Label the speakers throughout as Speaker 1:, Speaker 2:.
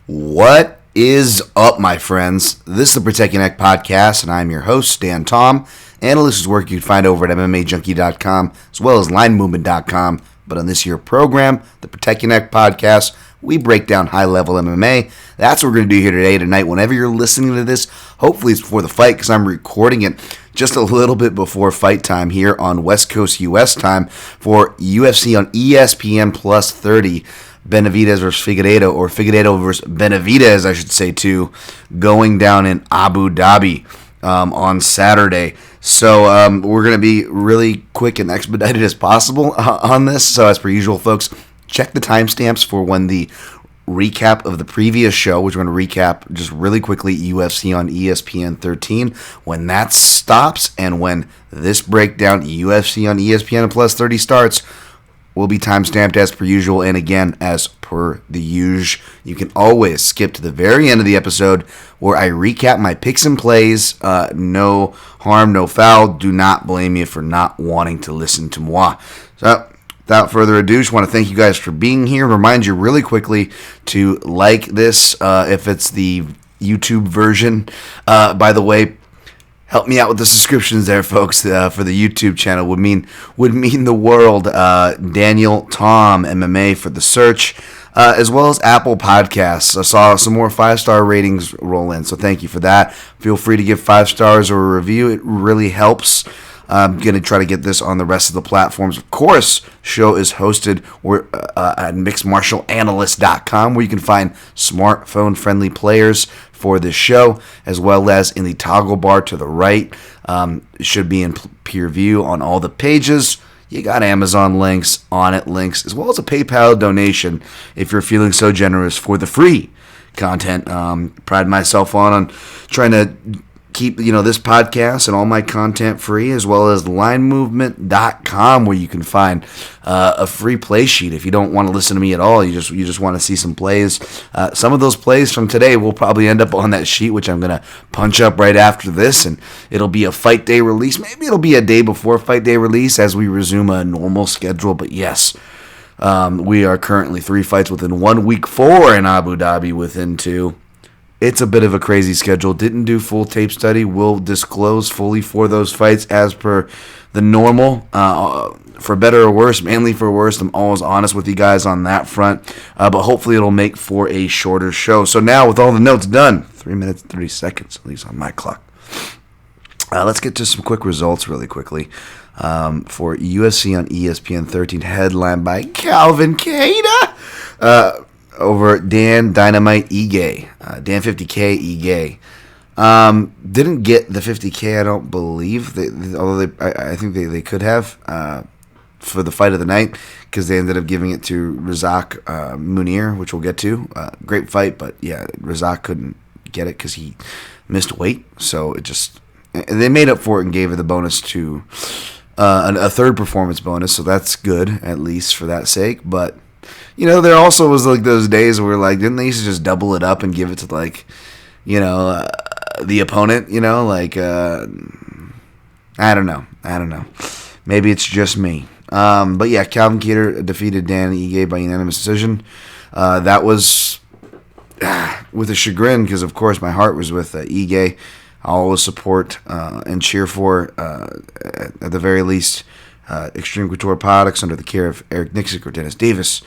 Speaker 1: What is up, my friends? This is the Protect Your Neck podcast, and I'm your host, Dan Tom. Analysts' work you can find over at MMAJunkie.com as well as LineMovement.com. But on this here program, the Protect Your Neck podcast, we break down high-level MMA. That's what we're going to do here tonight. Whenever you're listening to this, hopefully it's before the fight because I'm recording it just a little bit before fight time here on West Coast U.S. time for UFC on ESPN Plus 30. Benavidez versus Figueiredo, or Figueiredo versus Benavidez, I should say, too, going down in Abu Dhabi on Saturday. So we're going to be really quick and expedited as possible on this. So as per usual, folks, check the timestamps for when the recap of the previous show, which we're going to recap just really quickly, UFC on ESPN 13, when that stops, and when this breakdown, UFC on ESPN Plus 30 starts, will be timestamped as per usual. And again, as per the usual, you can always skip to the very end of the episode where I recap my picks and plays. No harm, no foul. Do not blame me for not wanting to listen to moi. So without further ado, just want to thank you guys for being here. Remind you really quickly to like this if it's the YouTube version. By the way, help me out with the subscriptions there, folks, for the YouTube channel. Would mean the world. Daniel Tom MMA for the search, as well as Apple Podcasts. I saw some more 5-star ratings roll in, so thank you for that. Feel free to give 5 stars or a review. It really helps. I'm going to try to get this on the rest of the platforms. Of course, show is hosted at mixedmartialanalyst.com, where you can find smartphone-friendly players for this show, as well as in the toggle bar to the right. It should be in peer view on all the pages. You got Amazon links, Onnit links, as well as a PayPal donation if you're feeling so generous for the free content. Pride myself on trying to keep this podcast and all my content free, as well as linemovement.com, where you can find a free play sheet if you don't want to listen to me at all. You just want to see some plays. Some of those plays from today will probably end up on that sheet, which I'm going to punch up right after this, and it'll be a fight day release. Maybe it'll be a day before fight day release as we resume a normal schedule. But yes, we are currently 3 fights within 1 week, 4 in Abu Dhabi within 2. It's a bit of a crazy schedule. Didn't do full tape study. Will disclose fully for those fights as per the normal. For better or worse, mainly for worse. I'm always honest with you guys on that front. But hopefully it'll make for a shorter show. So now with all the notes done, 3 minutes, 30 seconds, at least on my clock. Let's get to some quick results really quickly. For UFC on ESPN 13, headlined by Kelvin Gastelum. Over Dan Dynamite Ige. Dan 50K Ige. Didn't get the 50K, I don't believe. Although I think they could have for the fight of the night, because they ended up giving it to Razak Munir, which we'll get to. Great fight, but yeah, Razak couldn't get it because he missed weight. So they made up for it and gave it the bonus to a third performance bonus. So that's good, at least for that sake. But there also was like those days where didn't they used to just double it up and give it to the opponent? I don't know. Maybe it's just me. But yeah, Kelvin Gastelum defeated Dan Ige by unanimous decision. That was with a chagrin because, of course, my heart was with Ige. I'll always support and cheer for, at the very least, Extreme Couture products under the care of Eric Nixick or Dennis Davis.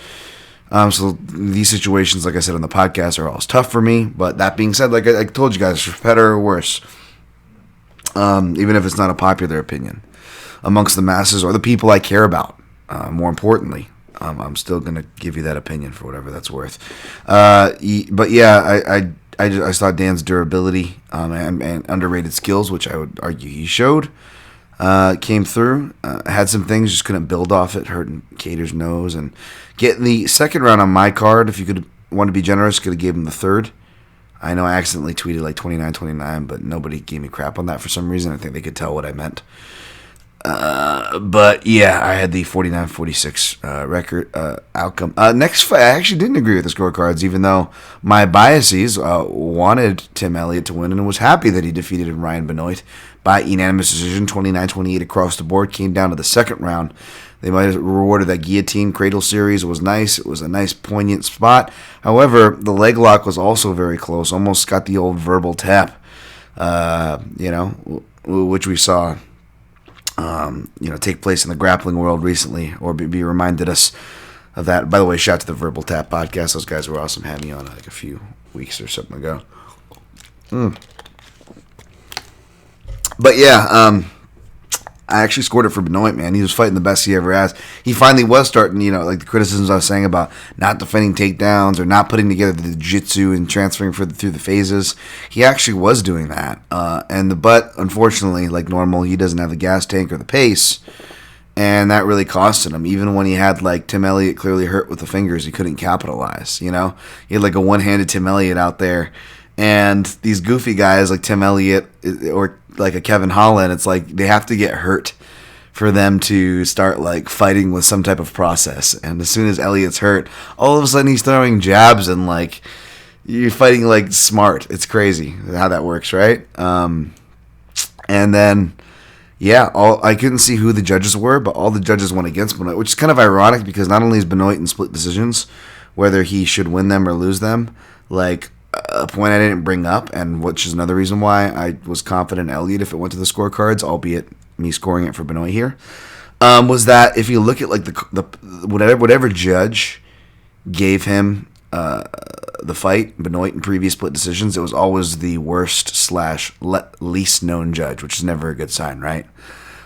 Speaker 1: So these situations, like I said on the podcast, are always tough for me. But that being said, like I told you guys, for better or worse, even if it's not a popular opinion amongst the masses or the people I care about, more importantly, I'm still going to give you that opinion for whatever that's worth. But yeah, I thought Dan's durability and underrated skills, which I would argue he showed, came through. Had some things, just couldn't build off it, hurting Cater's nose. And getting the second round on my card, if you could want to be generous, could have gave him the third. I know I accidentally tweeted 29-29, but nobody gave me crap on that for some reason. I think they could tell what I meant. But yeah, I had the 49-46 record outcome. Next fight, I actually didn't agree with the scorecards, even though my biases wanted Tim Elliott to win and was happy that he defeated Ryan Benoit by unanimous decision, 29-28 across the board. Came down to the second round. They might have rewarded that guillotine cradle series. It was nice. It was a nice, poignant spot. However, the leg lock was also very close. Almost got the old verbal tap, which we saw take place in the grappling world recently, or be reminded us of that. By the way, shout out to the Verbal Tap podcast. Those guys were awesome. Had me on like a few weeks or something ago. But yeah, I actually scored it for Benoit, man. He was fighting the best he ever has. He finally was starting, like the criticisms I was saying about not defending takedowns or not putting together the jiu-jitsu and transferring through the phases. He actually was doing that. But unfortunately, like normal, he doesn't have the gas tank or the pace. And that really costed him. Even when he had like Tim Elliott clearly hurt with the fingers, he couldn't capitalize, He had like a one-handed Tim Elliott out there. And these goofy guys like Tim Elliott or like a Kevin Holland, it's like they have to get hurt for them to start like fighting with some type of process. And as soon as Elliott's hurt, all of a sudden he's throwing jabs and like you're fighting like smart. It's crazy how that works, right? And then I couldn't see who the judges were, but all the judges went against Benoit, which is kind of ironic because not only is Benoit in split decisions, whether he should win them or lose them, like a point I didn't bring up, and which is another reason why I was confident Elliott if it went to the scorecards, albeit me scoring it for Benoit here, was that if you look at like the whatever judge gave him the fight, Benoit, in previous split decisions, it was always the worst / least known judge, which is never a good sign, right?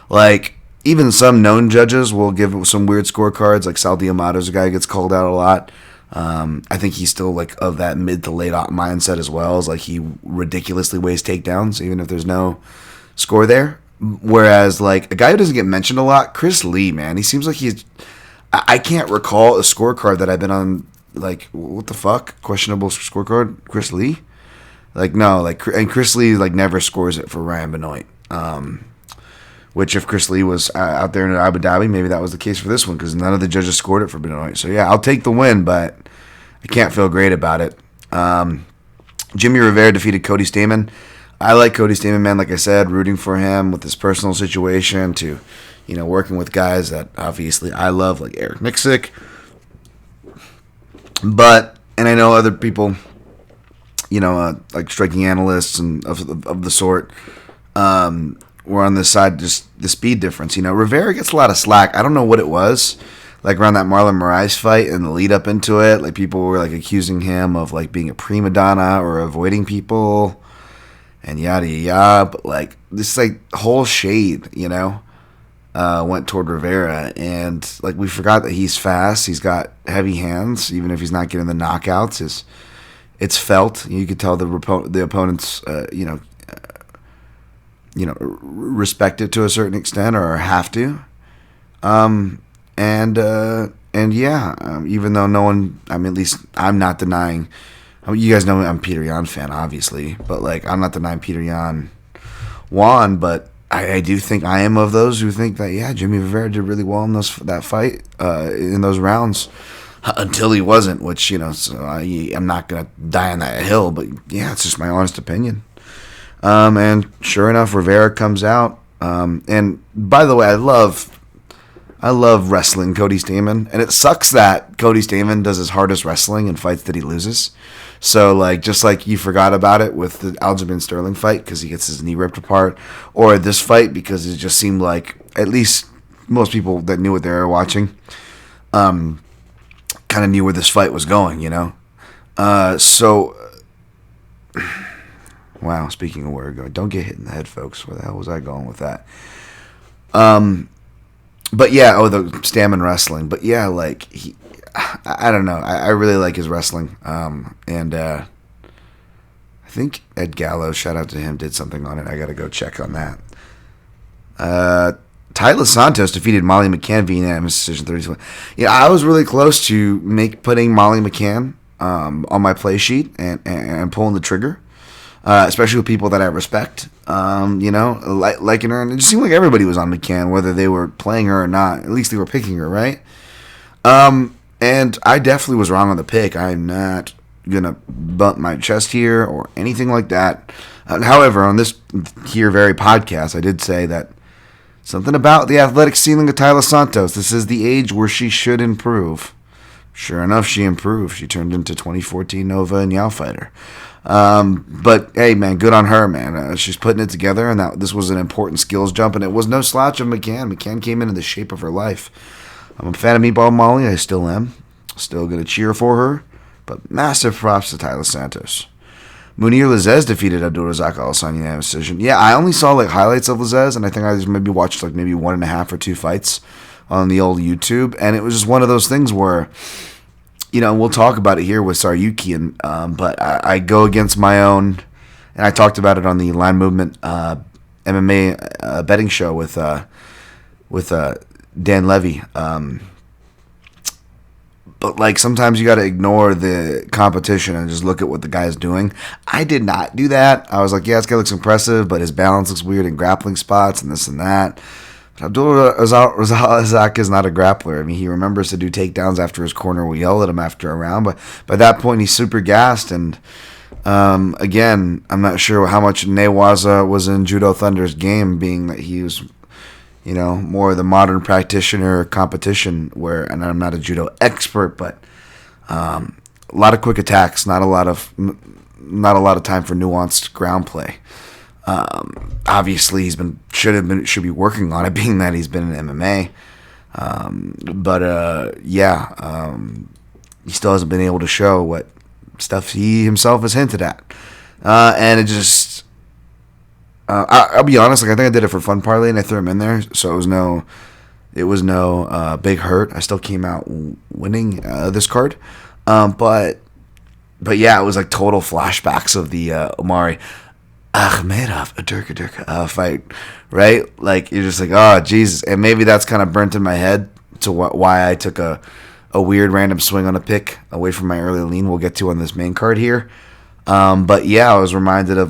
Speaker 1: Like even some known judges will give some weird scorecards, like Sal Diamato's a guy who gets called out a lot. I think he's still like of that mid to late mindset as well, as like he ridiculously weighs takedowns even if there's no score there. Whereas like a guy who doesn't get mentioned a lot, Chris Lee, man, he seems like I can't recall a scorecard that I've been on like what the fuck, questionable scorecard, Chris Lee, like no, like, and Chris Lee like never scores it for Ryan Benoit. Which if Chris Lee was out there in Abu Dhabi, maybe that was the case for this one because none of the judges scored it for Benoit. So yeah, I'll take the win, but I can't feel great about it. Jimmy Rivera defeated Cody Stamann. I like Cody Stamann, man. Like I said, rooting for him with his personal situation to, working with guys that obviously I love, like Eric Miksic. And I know other people, like striking analysts and of the sort, were on this side, just the speed difference. Rivera gets a lot of slack. I don't know what it was, like around that Marlon Moraes fight and the lead up into it. Like people were like accusing him of like being a prima donna or avoiding people and yada yada. But like this like whole shade, went toward Rivera, and like we forgot that he's fast. He's got heavy hands, even if he's not getting the knockouts. It's felt. You could tell the opponents, respect it to a certain extent or have to. Even though no one, at least I'm not denying, you guys know I'm a Peter Yan fan, obviously, but like, I'm not denying Peter Yan won, but I do think I am of those who think that, yeah, Jimmy Rivera did really well in that fight, in those rounds, until he wasn't, which, so I'm not going to die on that hill, but yeah, it's just my honest opinion. And sure enough, Rivera comes out. And by the way, I love wrestling Cody Stamann, and it sucks that Cody Stamann does his hardest wrestling in fights that he loses. So like, just like you forgot about it with the Aljamain Sterling fight because he gets his knee ripped apart, or this fight because it just seemed like at least most people that knew what they were watching, kind of knew where this fight was going, Wow, speaking of where we're going, don't get hit in the head, folks. Where the hell was I going with that? But yeah, the Stamann wrestling. But yeah, like, I don't know. I really like his wrestling. I think Ed Gallo, shout out to him, did something on it. I got to go check on that. Tyler Santos defeated Molly McCann via unanimous decision 32. Yeah, I was really close to putting Molly McCann on my play sheet and pulling the trigger. especially with people that I respect. Liking her, and it just seemed like everybody was on McCann, whether they were playing her or not. At least they were picking her, right? And I definitely was wrong on the pick. I'm not gonna bump my chest here or anything like that. However, on this here very podcast, I did say that something about the athletic ceiling of Taila Santos. This is the age where she should improve. Sure enough, she improved. She turned into 2014 Nova and Yao fighter. But hey, man, good on her, man. She's putting it together, and this was an important skills jump, and it was no slouch of McCann. McCann came into the shape of her life. I'm a fan of Meatball Molly. I still am. Still going to cheer for her. But massive props to Taila Santos. Munir Lazez defeated Abdulrazak Al-Hassani in a decision. Yeah, I only saw highlights of Lazez, and I think I just maybe watched maybe 1.5 or 2 fights on the old YouTube. And it was just one of those things where, we'll talk about it here with Sar Yuqian, but I go against my own, and I talked about it on the Line Movement MMA betting show with Dan Levy. But sometimes you got to ignore the competition and just look at what the guy's doing. I did not do that. I was like, yeah, this guy looks impressive, but his balance looks weird in grappling spots and this and that. But Abdulrazak is not a grappler. I mean, he remembers to do takedowns after his corner will yell at him after a round, but by that point he's super gassed. And again, I'm not sure how much Newaza was in Judo Thunder's game, being that he was more of the modern practitioner competition and I'm not a judo expert, but a lot of quick attacks, not a lot of time for nuanced ground play. Obviously, should be working on it, being that he's been in MMA. He still hasn't been able to show what stuff he himself has hinted at, and it just. I'll be honest. I think I did it for fun parlay, and I threw him in there, so it was no big hurt. I still came out winning this card, but yeah, it was total flashbacks of the Omari Akhmedov Adurka fight, right? You're just oh Jesus, and maybe that's kind of burnt in my head to why I took a weird random swing on a pick away from my early lean. We'll get to on this main card here. But yeah, I was reminded of,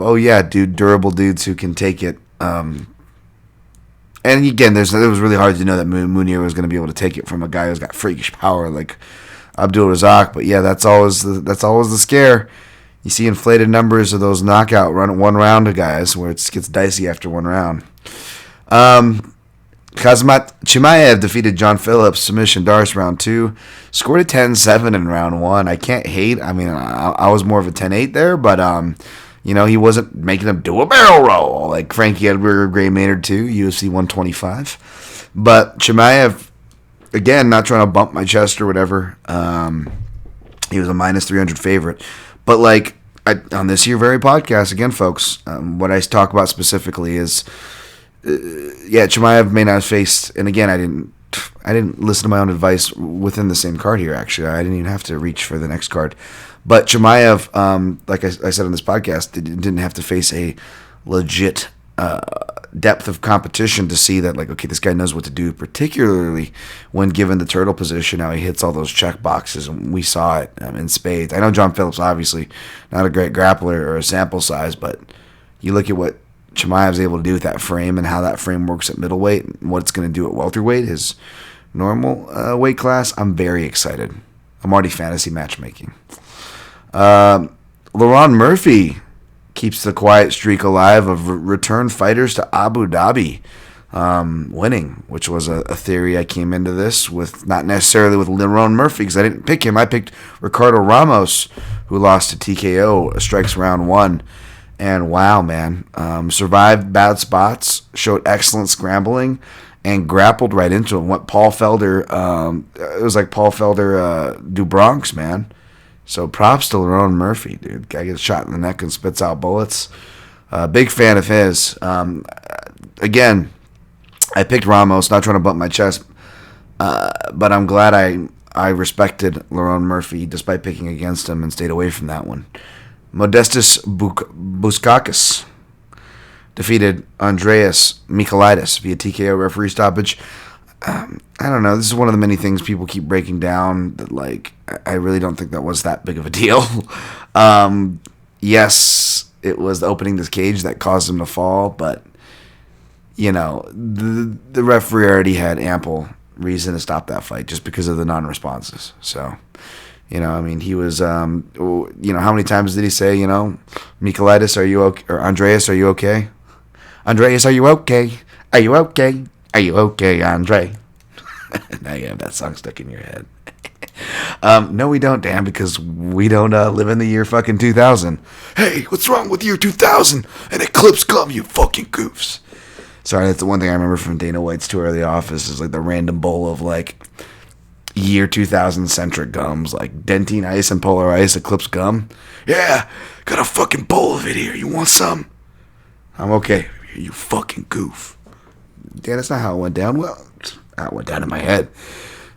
Speaker 1: durable dudes who can take it. And again, it was really hard to know that Munir was going to be able to take it from a guy who's got freakish power like Abdulrazak. But yeah, that's always the scare. You see inflated numbers of those knockout one round guys where it gets dicey after one round. Kazmat Chimaev defeated John Phillips, submission Darce round 2. Scored a 10-7 in round 1. I can't hate. I mean, I was more of a 10-8 there, but he wasn't making him do a barrel roll like Frankie Edgar, Gray Maynard 2, UFC 125. But Chimaev, again, not trying to bump my chest or whatever. He was a -300 favorite. But on this here very podcast, again, folks, what I talk about specifically is. Chimaev may not have faced, and again, I didn't listen to my own advice within the same card here. Actually, I didn't even have to reach for the next card. But Chimaev, like I said on this podcast, didn't have to face a legit depth of competition to see that, this guy knows what to do, particularly when given the turtle position. How he hits all those check boxes, and we saw it in spades. I know John Phillips, obviously, not a great grappler or a sample size, but you look at what Chimaev's able to do with that frame and how that frame works at middleweight and what it's going to do at welterweight, his normal weight class. I'm very excited. I'm already fantasy matchmaking. LaRon Murphy keeps the quiet streak alive of return fighters to Abu Dhabi winning, which was a theory I came into this with, not necessarily with LaRon Murphy because I didn't pick him. I picked Ricardo Ramos, who lost to TKO, strikes round 1. And wow, man, survived bad spots, showed excellent scrambling, and grappled right into him. What Paul Felder, it was like Paul Felder do Bronx, man. So props to LaRon Murphy, dude. Guy gets shot in the neck and spits out bullets. Big fan of his. Again, I picked Ramos, not trying to bump my chest, but I'm glad I respected LaRon Murphy despite picking against him and stayed away from that one. Modestas Buskakis defeated Andreas Michailidis via TKO referee stoppage. I don't know. This is one of the many things people keep breaking down that, I really don't think that was that big of a deal. Yes, it was opening this cage that caused him to fall, but the referee already had ample reason to stop that fight just because of the non-responses. So, I mean, he was, how many times did he say, Michaelitis, are you okay? Or Andreas, are you okay? Andreas, are you okay? Are you okay? Are you okay, Andre? Now you have that song stuck in your head. No, we don't, Dan, because we don't live in the year fucking 2000. Hey, what's wrong with year 2000? An eclipse come, you fucking goofs. Sorry, that's the one thing I remember from Dana White's tour of the office is like the random bowl of like year 2000 centric gums, like Dentine Ice and Polar Ice Eclipse gum. Yeah, got a fucking bowl of it here. You want some? I'm okay. You fucking goof. Dan, that's not how it went down. Well, how it went down in my head.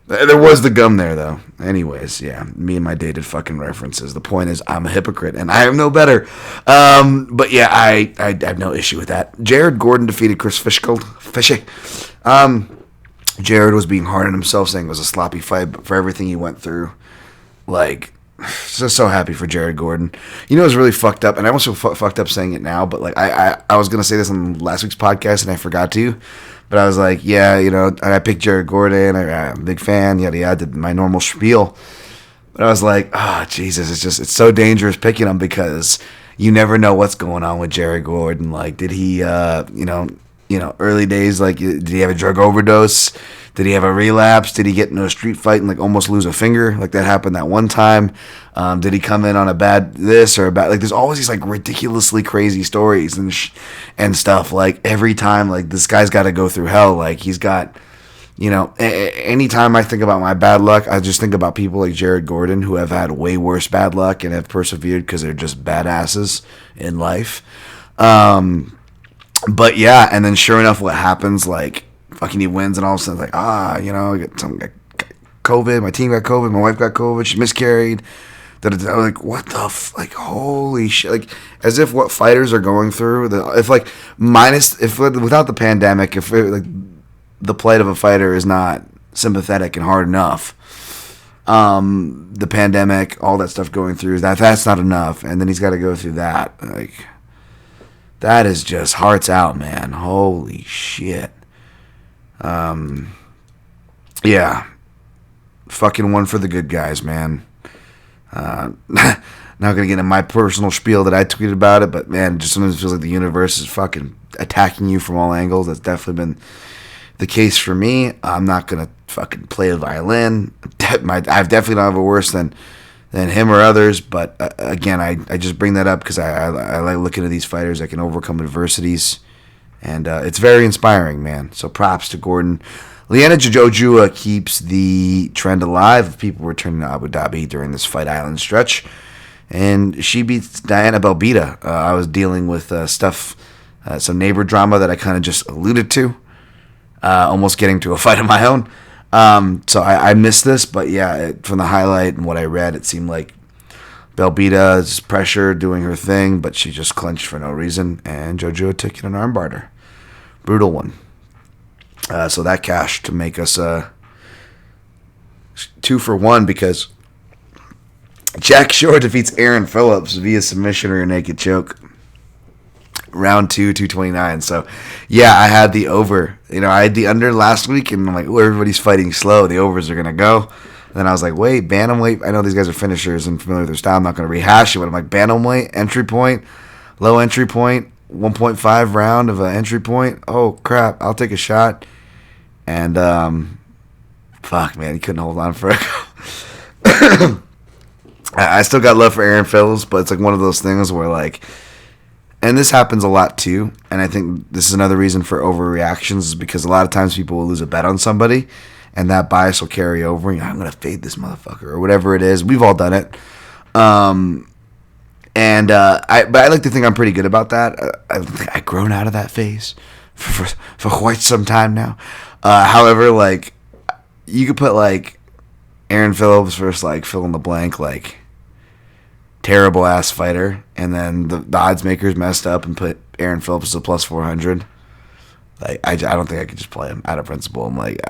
Speaker 1: There was the gum there, though. Anyways, yeah, me and my dated fucking references. The point is, I'm a hypocrite, and I am no better. But yeah, I have no issue with that. Jared Gordon defeated Chris Fishy. Jared was being hard on himself, saying it was a sloppy fight, but for everything he went through, like, just so happy for Jared Gordon. It was really fucked up, and I almost feel fucked up saying it now, but like, I was going to say this on last week's podcast, and I forgot to. But I was like, yeah, I picked Jared Gordon. I'm a big fan. Yada yada. Did my normal spiel. But I was like, oh Jesus, it's so dangerous picking him because you never know what's going on with Jared Gordon. Like, did he, early days, like, did he have a drug overdose? Did he have a relapse? Did he get into a street fight and like almost lose a finger? Like that happened that one time. Did he come in on a bad this or a bad, like there's always these like ridiculously crazy stories and stuff. Like every time, like this guy's got to go through hell. Like he's got, anytime I think about my bad luck, I just think about people like Jared Gordon who have had way worse bad luck and have persevered because they're just badasses in life. But yeah, and then sure enough, what happens, like, fucking he wins, and all of a sudden, like, I got COVID, my team got COVID, my wife got COVID, she miscarried. I'm like, what the like, holy shit. Like, as if what fighters are going through, without the pandemic, like, the plight of a fighter is not sympathetic and hard enough. The pandemic, all that stuff going through, that's not enough, and then he's got to go through that. Like, that is just hearts out, man. Holy shit. Yeah. Fucking one for the good guys, man. Not gonna get into my personal spiel that I tweeted about it, but man, just sometimes it feels like the universe is fucking attacking you from all angles. That's definitely been the case for me. I'm not gonna fucking play the violin. I've definitely don't have it worse than him or others, but again, I just bring that up because I like looking at these fighters that can overcome adversities, and it's very inspiring, man. So props to Gordon. Liana Jojua keeps the trend alive of people returning to Abu Dhabi during this Fight Island stretch, and she beats Diana Belbita. I was dealing with some neighbor drama that I kind of just alluded to, almost getting to a fight of my own. So I missed this, but yeah, from the highlight and what I read, it seemed like Belbita's pressure doing her thing, but she just clenched for no reason, and Jojua took it an armbar her. Brutal one. So that cashed to make us 2 for 1 because Jack Shore defeats Aaron Phillips via submission or a naked choke. Round 2, 229. So, yeah, I had the over. I had the under last week, and I'm like, oh, everybody's fighting slow. The overs are going to go. And then I was like, wait, bantamweight. I know these guys are finishers and familiar with their style. I'm not going to rehash it, but I'm like, bantamweight, entry point, low entry point, 1.5 round of an entry point. Oh, crap. I'll take a shot. And, fuck, man, he couldn't hold on for it. I still got love for Aaron Phillips, but it's like one of those things where, like, and this happens a lot too, and I think this is another reason for overreactions is because a lot of times people will lose a bet on somebody, and that bias will carry over, and I'm going to fade this motherfucker, or whatever it is. We've all done it. But I like to think I'm pretty good about that. I've grown out of that phase for quite some time now. However, like, you could put, like, Aaron Phillips versus, like, fill in the blank, like, terrible ass fighter, and then the odds makers messed up and put Aaron Phillips as a plus 400. Like, I don't think I could just play him out of principle. I'm like,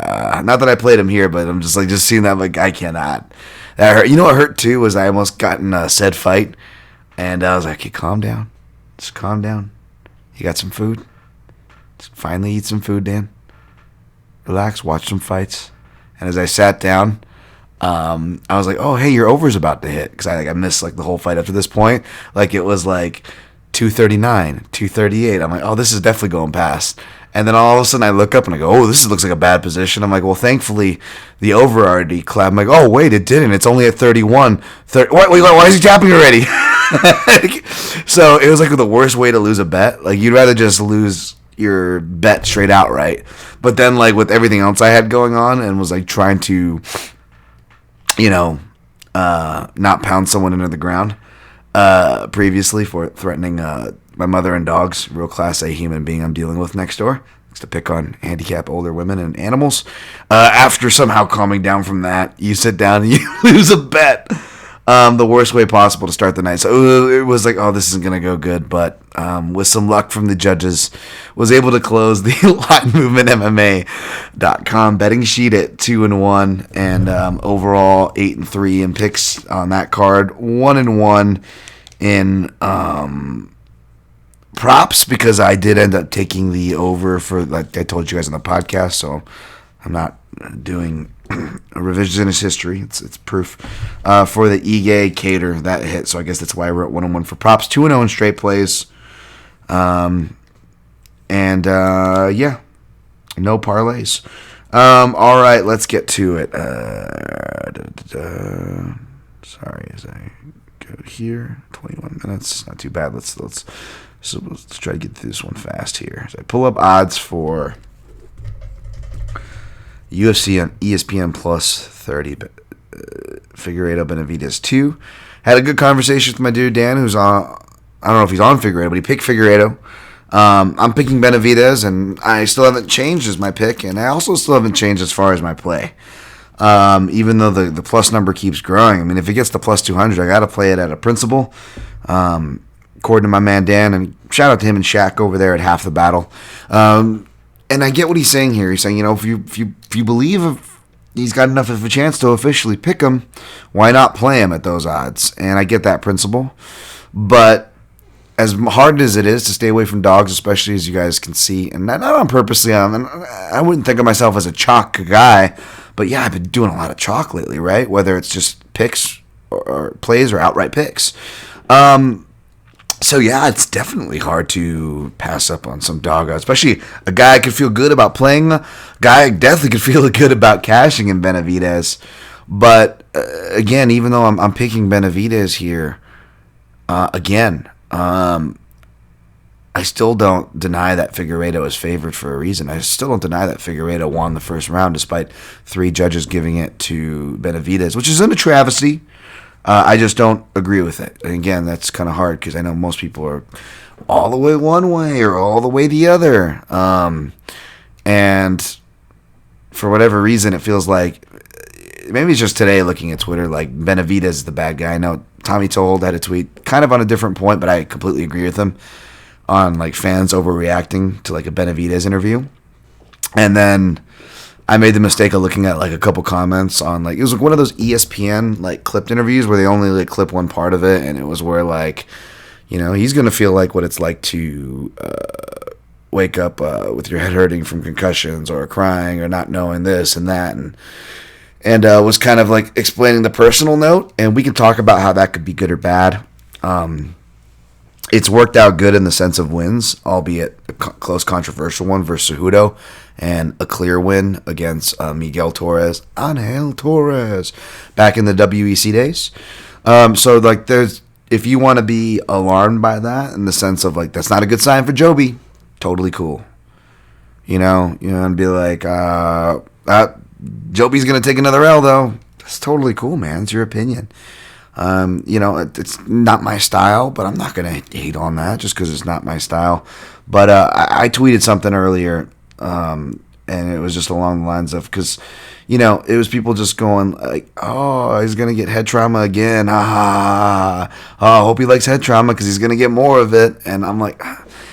Speaker 1: not that I played him here, but I'm just like, just seeing that, like, I cannot. That hurt. You know what hurt too was I almost got in a said fight, and I was like, okay, calm down. Just calm down. You got some food? Just finally eat some food, Dan. Relax, watch some fights. And as I sat down, I was like, oh, hey, your over's about to hit. Because I missed like the whole fight up to this point. Like it was like 239, 238. I'm like, oh, this is definitely going past. And then all of a sudden I look up and I go, oh, this looks like a bad position. I'm like, well, thankfully the over already clapped. I'm like, oh, wait, it didn't. It's only at 31. Wait, why is he tapping already? So it was like the worst way to lose a bet. Like you'd rather just lose your bet straight out, right? But then like with everything else I had going on and was like trying to, not pound someone into the ground previously for threatening my mother and dogs, real class A human being I'm dealing with next door. Likes to pick on handicapped older women and animals. After somehow calming down from that, you sit down and you lose a bet. The worst way possible to start the night. So it was like, oh, this isn't going to go good. But with some luck from the judges, was able to close the Line Movement MMA.com betting sheet at 2-1 and overall 8-3 in picks on that card. 1-1 in props because I did end up taking the over for, like I told you guys on the podcast. So I'm not doing a revisionist history. It's proof for the Ige Cater that hit. So I guess that's why I wrote 1-1 for props. 2-0 in straight plays. Yeah, no parlays. All right, let's get to it. Sorry, as I go here, 21 minutes, not too bad. Let's try to get through this one fast here. So I pull up odds for UFC on ESPN plus 30. Figueiredo Benavidez 2. Had a good conversation with my dude Dan, who's on. I don't know if he's on Figueiredo, but he picked Figueiredo. I'm picking Benavidez, and I still haven't changed as my pick, and I also still haven't changed as far as my play. Even though the plus number keeps growing. I mean, if it gets to plus 200, I got to play it at a principal. According to my man Dan, and shout out to him and Shaq over there at Half the Battle. And I get what he's saying here. He's saying, if you believe he's got enough of a chance to officially pick him, why not play him at those odds? And I get that principle. But as hard as it is to stay away from dogs, especially as you guys can see, and not on purposely, and I wouldn't think of myself as a chalk guy, but yeah, I've been doing a lot of chalk lately, right? Whether it's just picks or plays or outright picks. So yeah, it's definitely hard to pass up on some dog odds, especially a guy I could feel good about playing, a guy I definitely could feel good about cashing in Benavidez. But again, even though I'm picking Benavidez here, I still don't deny that Figueiredo is favored for a reason. I still don't deny that Figueiredo won the first round despite 3 judges giving it to Benavidez, which isn't a travesty. I just don't agree with it. And again, that's kind of hard because I know most people are all the way one way or all the way the other. And for whatever reason, it feels like maybe it's just today looking at Twitter, like Benavidez is the bad guy. I know Tommy Told had a tweet kind of on a different point, but I completely agree with him on like fans overreacting to like a Benavidez interview. And then I made the mistake of looking at like a couple comments on like, it was like one of those ESPN like clipped interviews where they only like clip one part of it. And it was where like, he's going to feel like what it's like to wake up with your head hurting from concussions or crying or not knowing this and that. And was kind of like explaining the personal note. And we can talk about how that could be good or bad. It's worked out good in the sense of wins, albeit a close controversial one versus Cejudo, and a clear win against Angel Torres, back in the WEC days. So like, if you want to be alarmed by that in the sense of like, that's not a good sign for Joby, totally cool. And be like, Joby's gonna take another L though. That's totally cool, man. It's your opinion. It's not my style, but I'm not going to hate on that just because it's not my style. But I tweeted something earlier, and it was just along the lines of, because, it was people just going like, oh, he's going to get head trauma again. I hope he likes head trauma because he's going to get more of it. And I'm like,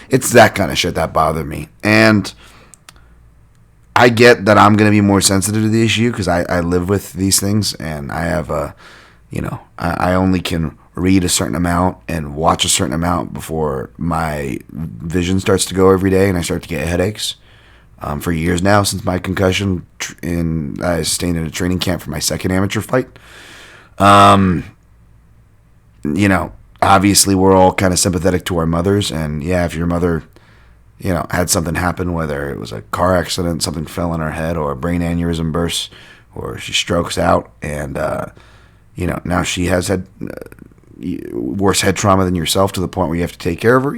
Speaker 1: it's that kind of shit that bothered me. And I get that I'm going to be more sensitive to the issue because I live with these things, and I have I only can read a certain amount and watch a certain amount before my vision starts to go every day and I start to get headaches. For years now, since my concussion, I sustained in a training camp for my second amateur fight. Obviously we're all kind of sympathetic to our mothers, and yeah, if your mother, had something happen, whether it was a car accident, something fell on her head, or a brain aneurysm burst, or she strokes out, and now she has had worse head trauma than yourself to the point where you have to take care of her.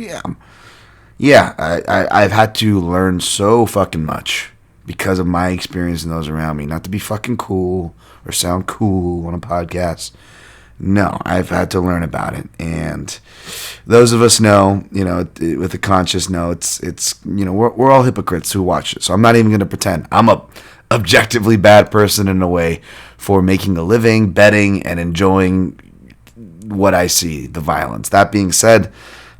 Speaker 1: I've had to learn so fucking much because of my experience and those around me. Not to be fucking cool or sound cool on a podcast. No, I've had to learn about it. And those of us know, with the conscious know, it's we're all hypocrites who watch it. So I'm not even going to pretend. I'm a objectively bad person in a way for making a living, betting, and enjoying what I see, the violence. That being said,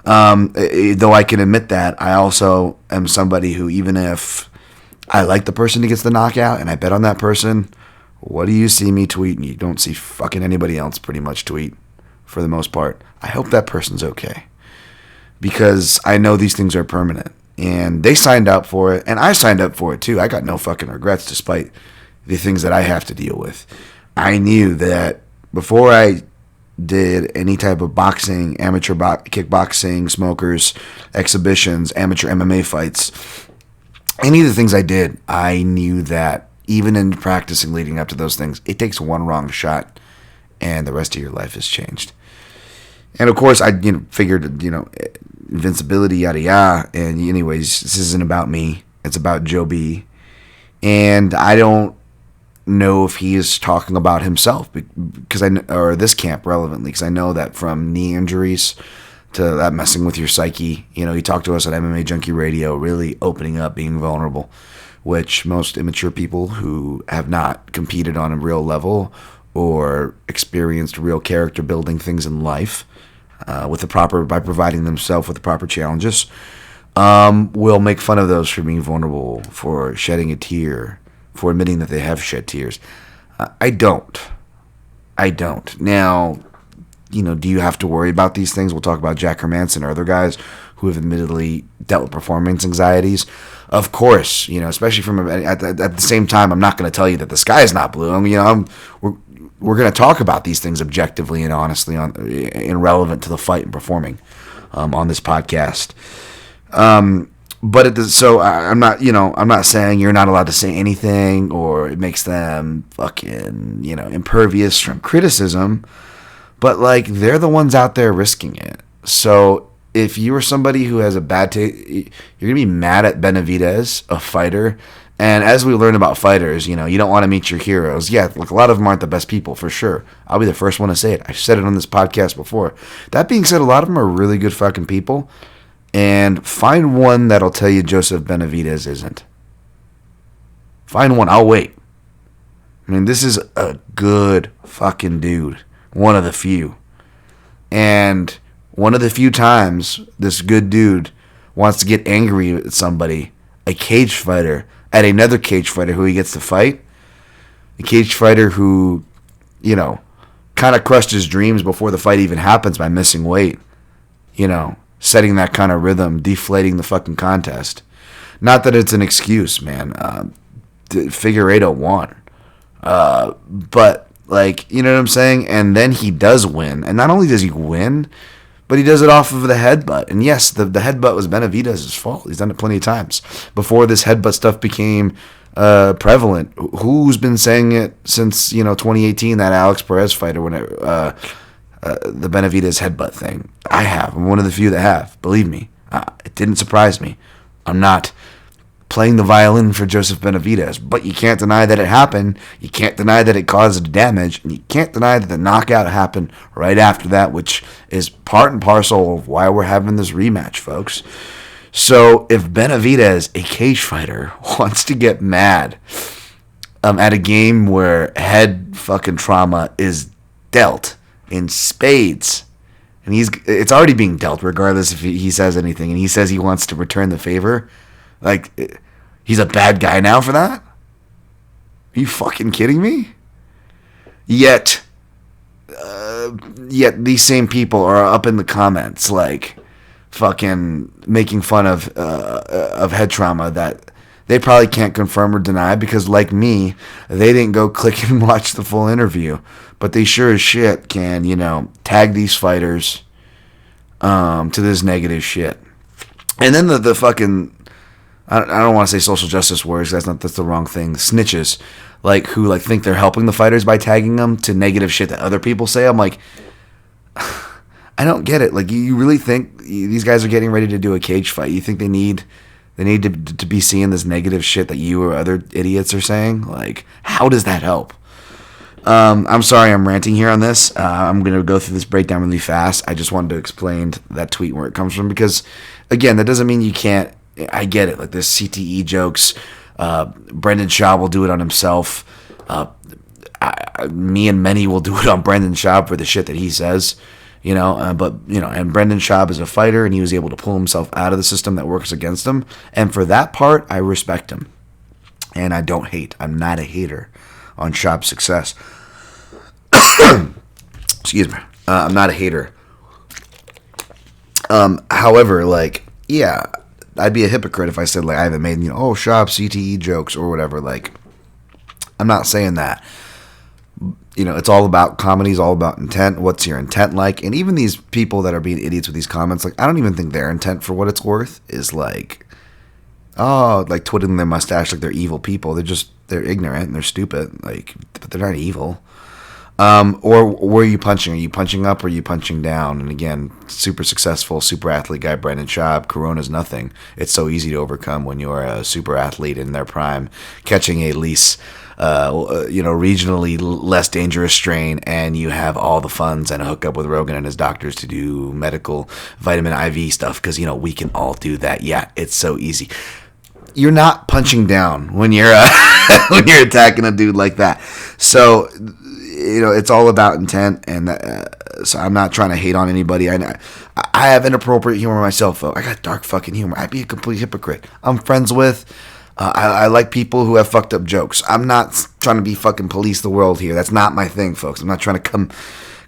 Speaker 1: though I can admit that, I also am somebody who, even if I like the person who gets the knockout and I bet on that person, what do you see me tweet? And you don't see fucking anybody else pretty much tweet for the most part. I hope that person's okay, because I know these things are permanent, and they signed up for it, and I signed up for it too. I got no fucking regrets despite the things that I have to deal with. I knew that before I did any type of boxing, amateur kickboxing, smokers, exhibitions, amateur MMA fights, any of the things I did, I knew that even in practicing leading up to those things, it takes one wrong shot and the rest of your life is changed. And of course, I figured, invincibility, yada yada. And anyways, this isn't about me. It's about Joe B. And I don't know if he is talking about himself or this camp relevantly, because I know that from knee injuries to that messing with your psyche, he talked to us at MMA Junkie Radio, really opening up, being vulnerable, which most immature people who have not competed on a real level or experienced real character building things in life by providing themselves with the proper challenges, will make fun of those for being vulnerable, for shedding a tear, for admitting that they have shed tears. I don't. Now, do you have to worry about these things? We'll talk about Jack Hermanson or other guys who have admittedly dealt with performance anxieties. Of course, especially at the same time, I'm not going to tell you that the sky is not blue. We're going to talk about these things objectively and honestly and relevant to the fight and performing on this podcast. I'm not saying you're not allowed to say anything or it makes them fucking, impervious from criticism, but they're the ones out there risking it. So if you are somebody who has a bad taste, you're going to be mad at Benavidez, a fighter. And as we learn about fighters, you don't want to meet your heroes. Yeah, a lot of them aren't the best people, for sure. I'll be the first one to say it. I've said it on this podcast before. That being said, a lot of them are really good fucking people. And find one that'll tell you Joseph Benavidez isn't. Find one. I'll wait. This is a good fucking dude. One of the few. And one of the few times this good dude wants to get angry at somebody, a cage fighter, at another cage fighter who he gets to fight, a cage fighter who, kind of crushed his dreams before the fight even happens by missing weight, setting that kind of rhythm, deflating the fucking contest. Not that it's an excuse, man. Figueiredo won. But, you know what I'm saying? And then he does win. And not only does he win, but he does it off of the headbutt. And yes, the headbutt was Benavidez' fault. He's done it plenty of times. Before this headbutt stuff became prevalent, who's been saying it since, 2018, that Alex Perez fight or whenever, the Benavidez headbutt thing? I have. I'm one of the few that have. Believe me. It didn't surprise me. I'm not playing the violin for Joseph Benavidez, but you can't deny that it happened. You can't deny that it caused damage, and you can't deny that the knockout happened right after that, which is part and parcel of why we're having this rematch, folks. So if Benavidez, a cage fighter, wants to get mad at a game where head fucking trauma is dealt in spades, and it's already being dealt regardless if he says anything, and he says he wants to return the favor, he's a bad guy now for that? Are you fucking kidding me? Yet, yet these same people are up in the comments, like, fucking making fun of head trauma that they probably can't confirm or deny because, like me, they didn't go click and watch the full interview. But they sure as shit can, tag these fighters to this negative shit. And then the fucking, I don't want to say social justice warriors, that's the wrong thing, snitches, who think they're helping the fighters by tagging them to negative shit that other people say. I'm like, I don't get it. Like, you really think these guys are getting ready to do a cage fight? You think they need to be seeing this negative shit that you or other idiots are saying? Like, how does that help? I'm sorry I'm ranting here on this. I'm going to go through this breakdown really fast. I just wanted to explain that tweet where it comes from because, again, that doesn't mean you can't. I get it. Like, there's CTE jokes. Brendan Schaub will do it on himself. Me and many will do it on Brendan Schaub for the shit that he says. And Brendan Schaub is a fighter, and he was able to pull himself out of the system that works against him. And for that part, I respect him. And I don't hate. I'm not a hater on Schaub's success. Excuse me. I'm not a hater. However, I'd be a hypocrite if I said, I haven't made, Schaub CTE jokes or whatever. I'm not saying that. It's all about comedy, it's all about intent. What's your intent like? And even these people that are being idiots with these comments, I don't even think their intent, for what it's worth, is twiddling their mustache like they're evil people. They're ignorant and they're stupid. But they're not evil. Or where are you punching? Are you punching up or are you punching down? And again, super successful, super athlete guy, Brendan Schaub, Corona's nothing. It's so easy to overcome when you're a super athlete in their prime, catching a least, regionally less dangerous strain, and you have all the funds and a hookup with Rogan and his doctors to do medical vitamin IV stuff because, we can all do that. Yeah, it's so easy. You're not punching down when you're when you're attacking a dude like that. So, it's all about intent, and so I'm not trying to hate on anybody. I have inappropriate humor myself, though. I got dark fucking humor. I'd be a complete hypocrite. I'm friends with. I like people who have fucked up jokes. I'm not trying to be fucking police the world here. That's not my thing, folks. I'm not trying to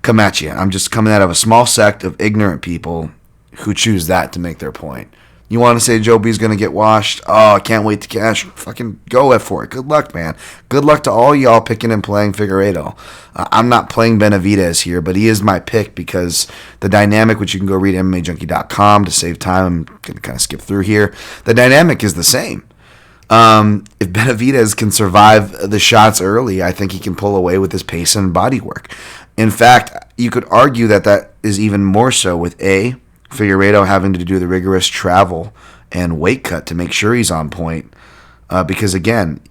Speaker 1: come at you. I'm just coming out of a small sect of ignorant people who choose that to make their point. You want to say Joe B's going to get washed? Oh, I can't wait to cash. Fucking go for it. Good luck, man. Good luck to all y'all picking and playing Figueiredo. I'm not playing Benavidez here, but he is my pick because the dynamic, which you can go read at MMAJunkie.com to save time. I'm going to kind of skip through here. The dynamic is the same. If Benavidez can survive the shots early, I think he can pull away with his pace and body work. In fact, you could argue that is even more so with Figueiredo having to do the rigorous travel and weight cut to make sure he's on point. Because again,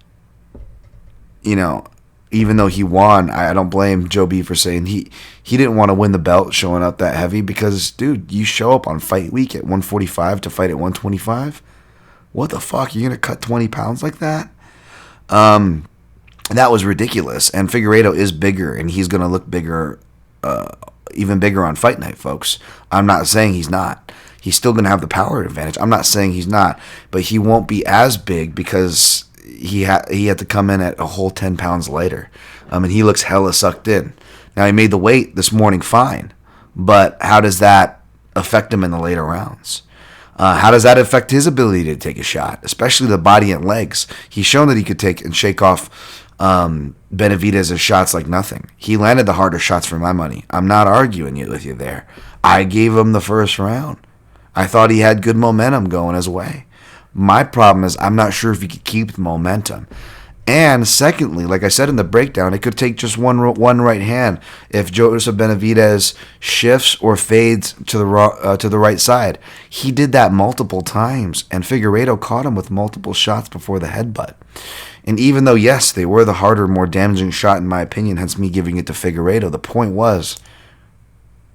Speaker 1: even though he won, I don't blame Joe B for saying he didn't want to win the belt showing up that heavy because, dude, you show up on fight week at 145 to fight at 125. What the fuck? You're going to cut 20 pounds like that? That was ridiculous. And Figueiredo is bigger, and he's going to look bigger, even bigger on fight night, folks. I'm not saying he's not. He's still going to have the power advantage. I'm not saying he's not. But he won't be as big because he had to come in at a whole 10 pounds lighter. And he looks hella sucked in. Now, he made the weight this morning fine. But how does that affect him in the later rounds? How does that affect his ability to take a shot, especially the body and legs? He's shown that he could take and shake off Benavidez's shots like nothing. He landed the harder shots for my money. I'm not arguing with you there. I gave him the first round. I thought he had good momentum going his way. My problem is I'm not sure if he could keep the momentum. And secondly, like I said in the breakdown, it could take just one right hand if Joseph Benavidez shifts or fades to the right side. He did that multiple times, and Figueiredo caught him with multiple shots before the headbutt. And even though, yes, they were the harder, more damaging shot in my opinion, hence me giving it to Figueiredo, the point was,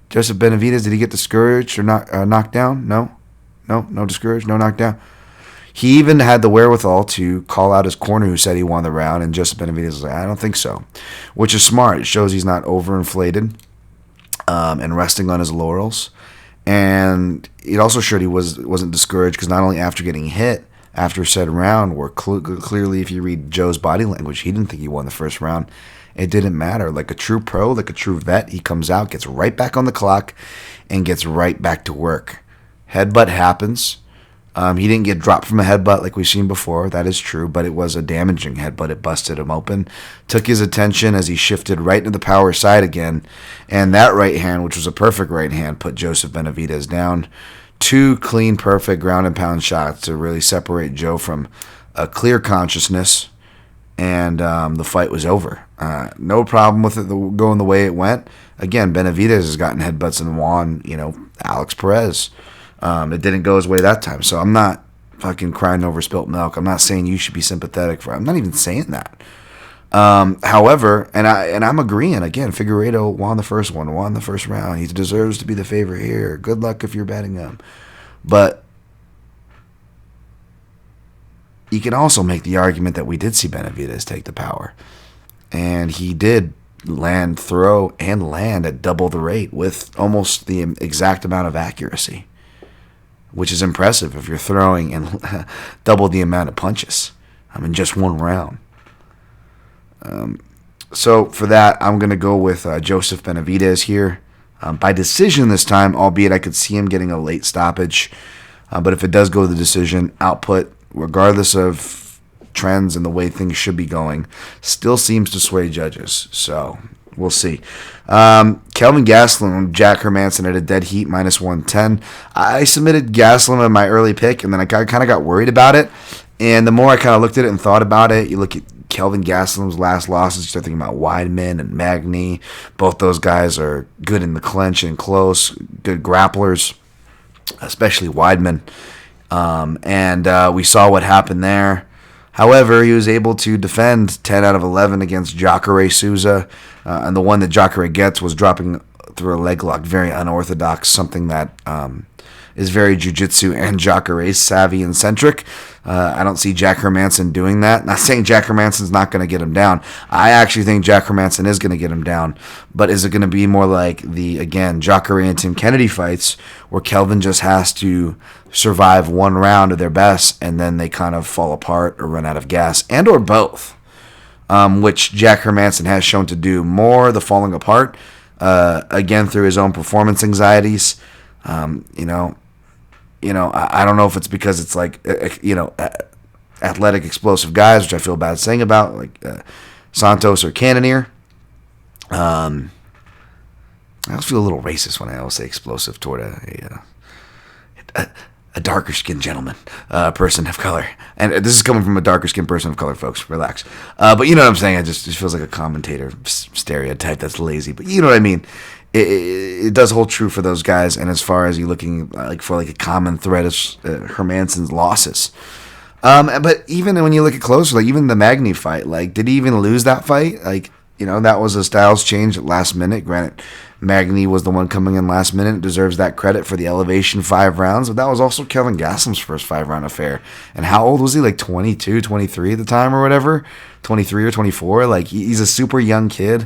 Speaker 1: Joseph Benavidez, did he get discouraged or knocked down? No discouraged, no knockdown. He even had the wherewithal to call out his corner who said he won the round, and Joseph Benavidez was like, I don't think so, which is smart. It shows he's not overinflated and resting on his laurels. And it also showed he wasn't discouraged because not only after getting hit after said round, where clearly if you read Joe's body language, he didn't think he won the first round. It didn't matter. Like a true pro, like a true vet, he comes out, gets right back on the clock, and gets right back to work. Headbutt happens. He didn't get dropped from a headbutt like we've seen before. That is true, but it was a damaging headbutt. It busted him open. Took his attention as he shifted right into the power side again. And that right hand, which was a perfect right hand, put Joseph Benavidez down. 2 clean, perfect ground and pound shots to really separate Joe from a clear consciousness. And the fight was over. No problem with it going the way it went. Again, Benavidez has gotten headbutts and won, Alex Perez. It didn't go his way that time. So I'm not fucking crying over spilt milk. I'm not saying you should be sympathetic for it. I'm not even saying that. However, and I'm agreeing, again, Figueiredo won the first one, won the first round. He deserves to be the favorite here. Good luck if you're betting him. But you can also make the argument that we did see Benavidez take the power. And he did throw and land at double the rate with almost the exact amount of accuracy, which is impressive if you're throwing and double the amount of punches in just one round. So for that, I'm going to go with Joseph Benavidez here. By decision this time, albeit I could see him getting a late stoppage. But if it does go to the decision, output, regardless of trends and the way things should be going, still seems to sway judges. So we'll see. Kelvin Gastelum, Jack Hermanson at a dead heat, -110. I submitted Gastelum in my early pick, and then I kind of got worried about it. And the more I kind of looked at it and thought about it, you look at Kelvin Gastelum's last losses, you start thinking about Weidman and Magny. Both those guys are good in the clinch and close, good grapplers, especially Weidman. And we saw what happened there. However, he was able to defend 10 out of 11 against Jacare Souza. And the one that Jacare gets was dropping through a leg lock, very unorthodox, something that is very jiu-jitsu and Jacare savvy and centric. I don't see Jack Hermanson doing that. Not saying Jack Hermanson's not going to get him down. I actually think Jack Hermanson is going to get him down. But is it going to be more like the, again, Jacare and Tim Kennedy fights where Kelvin just has to survive one round of their best and then they kind of fall apart or run out of gas, and or both, which Jack Hermanson has shown to do more, the falling apart, again, through his own performance anxieties. I don't know if it's because it's like, athletic, explosive guys, which I feel bad saying about, like Santos or Cannonier. I also feel a little racist when I always say explosive toward a darker skinned gentleman, person of color. And this is coming from a darker skinned person of color, folks. Relax. But you know what I'm saying? It just feels like a commentator stereotype that's lazy. But you know what I mean? It does hold true for those guys. And as far as you looking like for like a common thread of Hermanson's losses. But even when you look at closer, like even the Magny fight, like did he even lose that fight? Like, that was a styles change at last minute. Granted, Magny was the one coming in last minute. Deserves that credit for the elevation 5 rounds. But that was also Kelvin Gastelum's first 5-round affair. And how old was he? Like 22, 23 at the time or whatever? 23 or 24? Like he's a super young kid.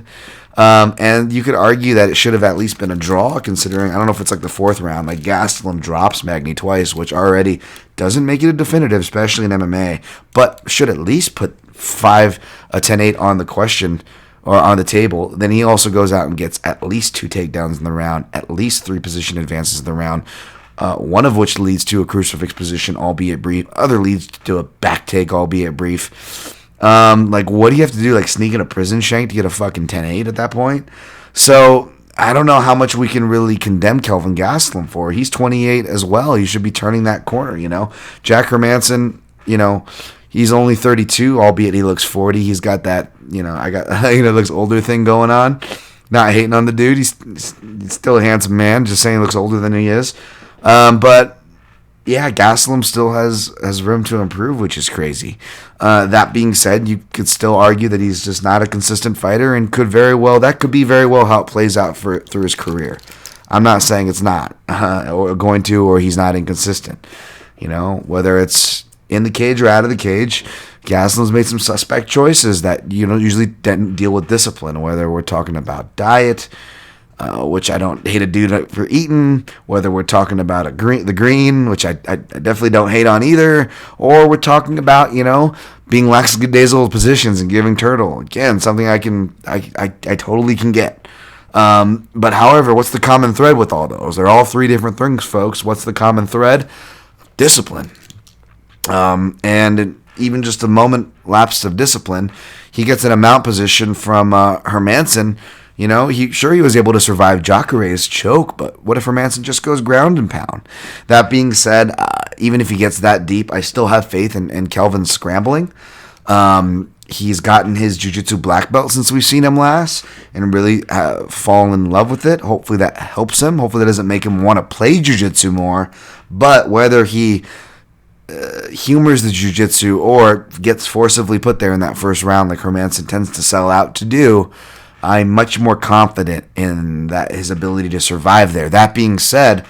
Speaker 1: And you could argue that it should have at least been a draw, considering, I don't know if it's like the 4th round, like Gastelum drops Magny twice, which already doesn't make it a definitive, especially in MMA, but should at least put 10-8 on the question or on the table. Then he also goes out and gets at least 2 takedowns in the round, at least 3 position advances in the round, one of which leads to a crucifix position, albeit brief, other leads to a back take, albeit brief. Like, what do you have to do? Like, sneak in a prison shank to get a fucking 10-8 at that point? So, I don't know how much we can really condemn Kelvin Gastelum for. He's 28 as well. He should be turning that corner, Jack Hermanson, he's only 32, albeit he looks 40. He's got that, looks older thing going on. Not hating on the dude. He's still a handsome man, just saying he looks older than he is. But yeah, Gastelum still has room to improve, which is crazy. That being said, you could still argue that he's just not a consistent fighter, and could be very well how it plays out through his career. I'm not saying it's not or going to, or he's not inconsistent. Whether it's in the cage or out of the cage, Gastelum's made some suspect choices that usually didn't deal with discipline. Whether we're talking about diet, which I don't hate a dude for eating, whether we're talking about the green, which I definitely don't hate on either, or we're talking about, being lackadaisical positions and giving turtle. Again, something I totally can get. But however, what's the common thread with all those? They're all three different things, folks. What's the common thread? Discipline. And even just a moment lapse of discipline, he gets in a mount position from Hermansson. He was able to survive Jacare's choke, but what if Hermansson just goes ground and pound? That being said, even if he gets that deep, I still have faith in Kelvin scrambling. He's gotten his jiu-jitsu black belt since we've seen him last and really fallen in love with it. Hopefully that helps him. Hopefully that doesn't make him want to play jiu-jitsu more. But whether he humors the jiu-jitsu or gets forcibly put there in that first round like Hermansson tends to sell out to do, I'm much more confident in that his ability to survive there. That being said,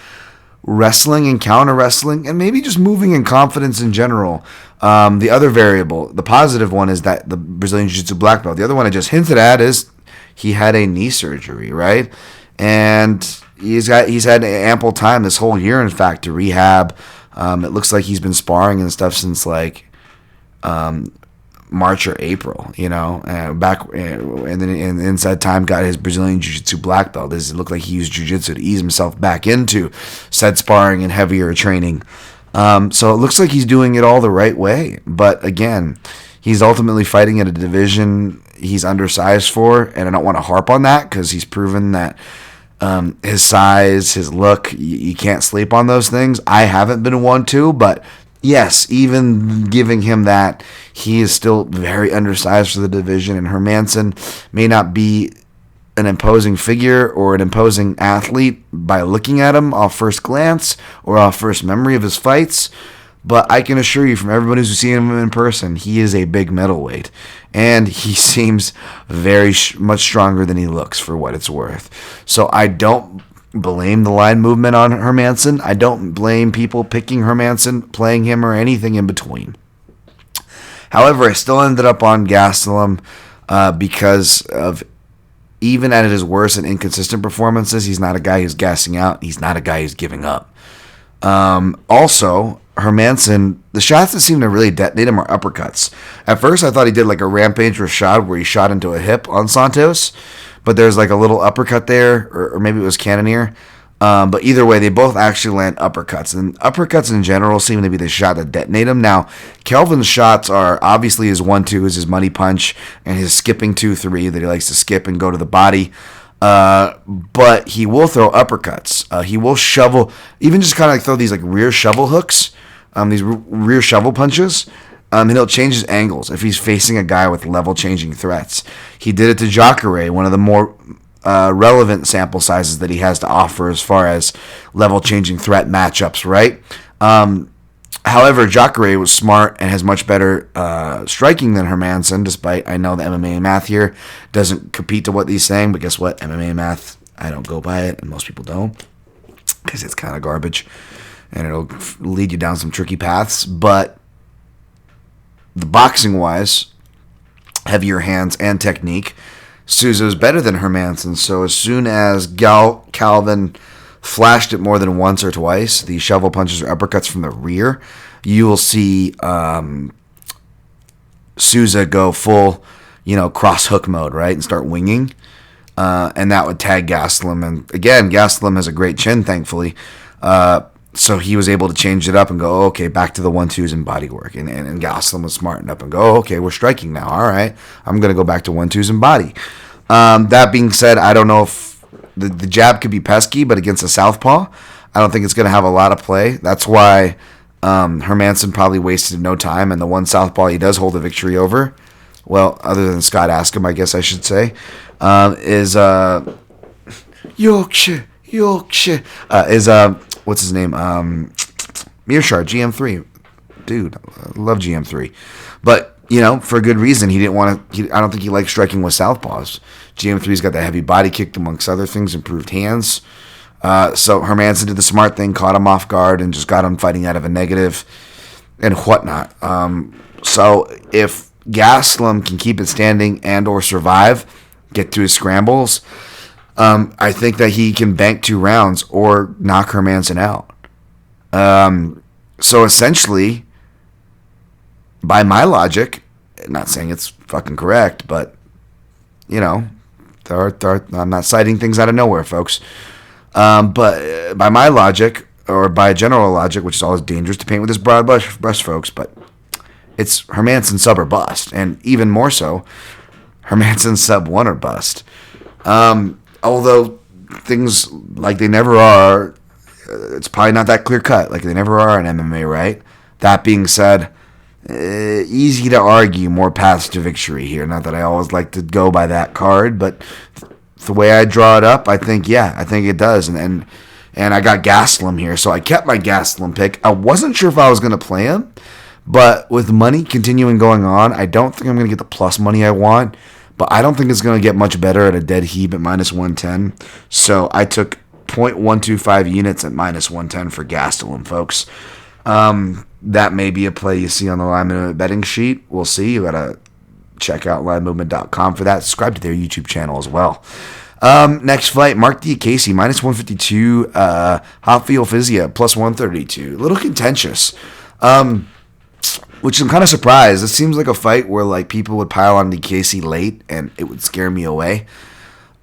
Speaker 1: wrestling and counter wrestling and maybe just moving in confidence in general. The other variable, the positive one, is that the Brazilian Jiu-Jitsu black belt. The other one I just hinted at is he had a knee surgery, right? And he's had ample time this whole year, in fact, to rehab. It looks like he's been sparring and stuff since March or April, and then inside time got his Brazilian Jiu-Jitsu black belt. It looked like he used Jiu-Jitsu to ease himself back into said sparring and heavier training. So it looks like he's doing it all the right way. But again, he's ultimately fighting at a division he's undersized for, and I don't want to harp on that because he's proven that his size, his look, you can't sleep on those things. I haven't been one to, but yes, even giving him that, he is still very undersized for the division, and Hermansson may not be an imposing figure or an imposing athlete by looking at him off first glance or off first memory of his fights, but I can assure you from everybody who's seen him in person, he is a big middleweight, and he seems very much stronger than he looks for what it's worth. So I don't blame the line movement on Hermansson. I don't blame people picking Hermansson, playing him, or anything in between. However, I still ended up on Gastelum because of, even at his worst and inconsistent performances, he's not a guy who's gassing out. He's not a guy who's giving up. Also, Hermansson, the shots that seem to really detonate him are uppercuts. At first, I thought he did like a Rampage Rashad where he shot into a hip on Santos, but there's like a little uppercut there, or maybe it was Cannonier. But either way, they both actually land uppercuts. And uppercuts in general seem to be the shot that detonate him. Now, Kelvin's shots are obviously his 1-2 is his money punch and his skipping 2-3 that he likes to skip and go to the body. But he will throw uppercuts. He will shovel, even just kind of like throw these like rear shovel hooks, these rear shovel punches. And he'll change his angles if he's facing a guy with level-changing threats. He did it to Jacare, one of the more relevant sample sizes that he has to offer as far as level-changing threat matchups, right? However, Jacare was smart and has much better striking than Hermansson, despite I know the MMA math here doesn't compete to what he's saying, but guess what? MMA math, I don't go by it, and most people don't, because it's kind of garbage, and it'll lead you down some tricky paths, but the boxing-wise, heavier hands and technique, Souza's better than Hermansson. So as soon as Calvin flashed it more than once or twice, the shovel punches or uppercuts from the rear, you will see Souza go full, cross hook mode, right, and start winging. And that would tag Gastelum. And again, Gastelum has a great chin, thankfully. So he was able to change it up and go, okay, back to the 1-2s and body work. And Gastelum was smart enough and go, okay, we're striking now. All right, I'm going to go back to 1-2s and body. That being said, I don't know if the jab could be pesky, but against a southpaw, I don't think it's going to have a lot of play. That's why Hermansson probably wasted no time. And the one southpaw he does hold a victory over, well, other than Scott Askham, I guess I should say, is Yorkshire. What's his name? Mearshart, GM3. Dude, I love GM3. But, for a good reason. He didn't want to, I don't think he likes striking with southpaws. GM3's got that heavy body kick, amongst other things, improved hands. So Hermansson did the smart thing, caught him off guard, and just got him fighting out of a negative and whatnot. So if Gastelum can keep it standing and or survive, get to his scrambles, I think that he can bank 2 rounds or knock Hermansson out. So essentially, by my logic, not saying it's fucking correct, but, you know, I'm not citing things out of nowhere, folks. But by my logic, or by general logic, which is always dangerous to paint with this broad brush, folks, but it's Hermansson sub or bust. And even more so, Hermansson sub 1 or bust. Although things like they never are, it's probably not that clear cut, like they never are in MMA, right? That being said, easy to argue more paths to victory here. Not that I always like to go by that card, but the way I draw it up, I think it does. And I got Gastelum here, so I kept my Gastelum pick. I wasn't sure if I was going to play him, but with money continuing going on, I don't think I'm going to get the plus money I want, but I don't think it's going to get much better at a dead heat at minus 110. So I took 0.125 units at minus 110 for Gastelum, folks. That may be a play you see on the Line Movement betting sheet. We'll see. You got to check out linemovement.com for that. Subscribe to their YouTube channel as well. Next fight, Mark Diakase, minus 152. Hotfield Fiziev, plus 132. A little contentious. Which I'm kind of surprised. It seems like a fight where like people would pile on Diakase late and it would scare me away.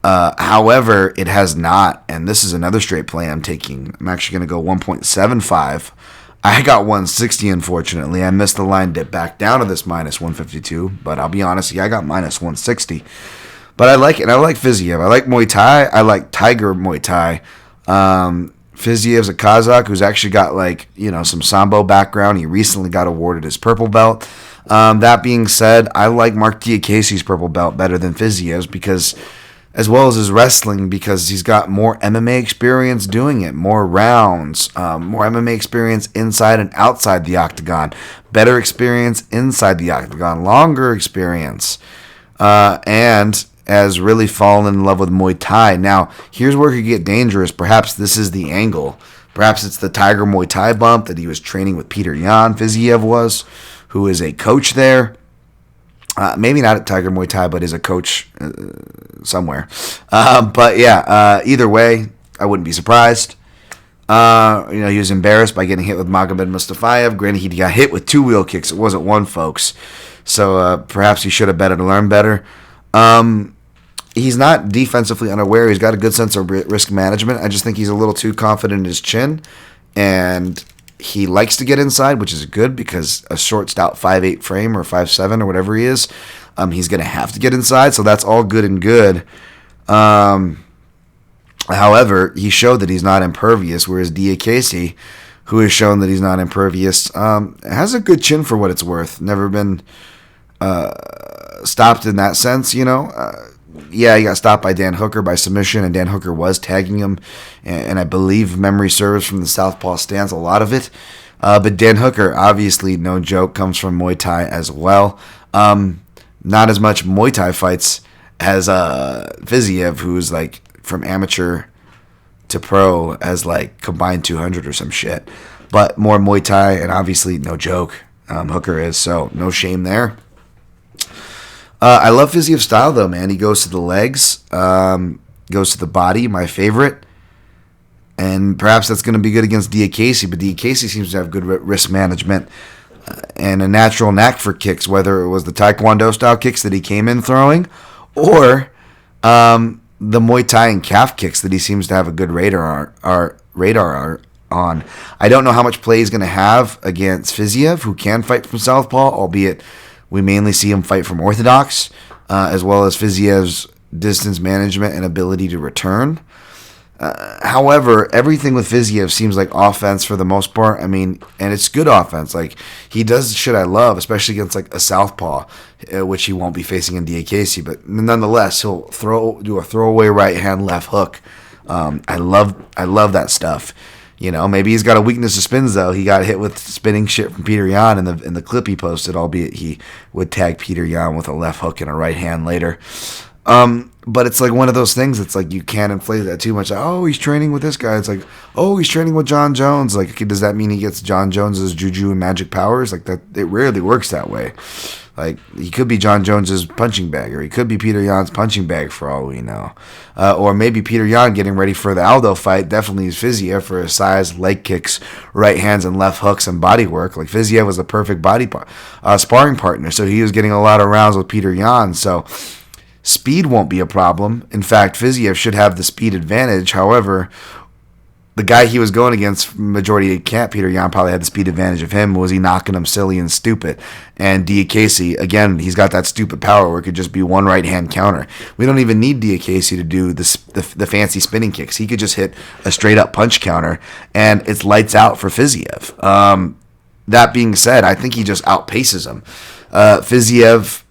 Speaker 1: However, it has not, and this is another straight play I'm taking. I'm actually going to go 1.75. I got 160, unfortunately. I missed the line dip back down to this minus 152, but I'll be honest, I got minus 160. But I like it. I like Fiziev. I like Muay Thai. I like Tiger Muay Thai. Fiziev's a Kazakh who's actually got some Sambo background. He recently got awarded his purple belt. That being said, I like Mark Diakase's purple belt better than Fiziev's because, as well as his wrestling, because he's got more MMA experience doing it, more rounds, more MMA experience inside and outside the octagon, better experience inside the octagon, longer experience, and has really fallen in love with Muay Thai. Now, here's where it could get dangerous. Perhaps this is the angle. Perhaps it's the Tiger Muay Thai bump that he was training with Peter Yan, Fiziev was, who is a coach there. Maybe not at Tiger Muay Thai, but is a coach somewhere. But yeah, either way, I wouldn't be surprised. He was embarrassed by getting hit with Magomed Mustafayev. Granted, he got hit with 2 wheel kicks. It wasn't one, folks. So perhaps he should have better to learn better. He's not defensively unaware. He's got a good sense of risk management. I just think he's a little too confident in his chin, and he likes to get inside, which is good because a short, stout 5'8" frame or 5'7" or whatever he is, he's going to have to get inside, so that's all good and good. However, he showed that he's not impervious, whereas Diakase, who has shown that he's not impervious, has a good chin for what it's worth. Never been stopped in that sense, Yeah, he got stopped by Dan Hooker by submission, and Dan Hooker was tagging him, and I believe memory serves from the southpaw stance a lot of it. But Dan Hooker, obviously, no joke, comes from Muay Thai as well. Not as much Muay Thai fights as Fiziev, who's like from amateur to pro as like combined 200 or some shit. But more Muay Thai, and obviously, no joke, Hooker is, so no shame there. I love Fiziev's style, though, man. He goes to the legs, goes to the body, my favorite. And perhaps that's going to be good against Diakase, but Diakase seems to have good risk management and a natural knack for kicks, whether it was the Taekwondo-style kicks that he came in throwing or the Muay Thai and calf kicks that he seems to have a good radar on. I don't know how much play he's going to have against Fiziev, who can fight from southpaw, albeit we mainly see him fight from orthodox, as well as Fiziev's distance management and ability to return. However, everything with Fiziev seems like offense for the most part. I mean, and it's good offense. Like, he does shit I love, especially against like a southpaw, which he won't be facing in Diakase. But nonetheless, he'll do a throwaway right hand left hook. I love that stuff. Maybe he's got a weakness to spins, though. He got hit with spinning shit from Peter Yan in the clip he posted, albeit he would tag Peter Yan with a left hook and a right hand later. But it's like one of those things. It's like you can't inflate that too much. Like, oh, he's training with this guy. It's like, oh, he's training with John Jones. Like, okay, does that mean he gets John Jones's juju and magic powers? Like that, it rarely works that way. Like, he could be John Jones's punching bag, or he could be Peter Yan's punching bag for all we know. Or maybe Peter Yan getting ready for the Aldo fight definitely is Fiziev for his size, leg kicks, right hands, and left hooks and body work. Like, Fiziev was a perfect sparring partner, so he was getting a lot of rounds with Peter Yan. So speed won't be a problem. In fact, Fiziev should have the speed advantage. However, the guy he was going against, majority of camp, Peter Yan, probably had the speed advantage of him. Was he knocking him silly and stupid? And Diakese, again, he's got that stupid power where it could just be one right-hand counter. We don't even need Diakese to do the fancy spinning kicks. He could just hit a straight-up punch counter, and it's lights out for Fiziev. That being said, I think he just outpaces him. Fiziev,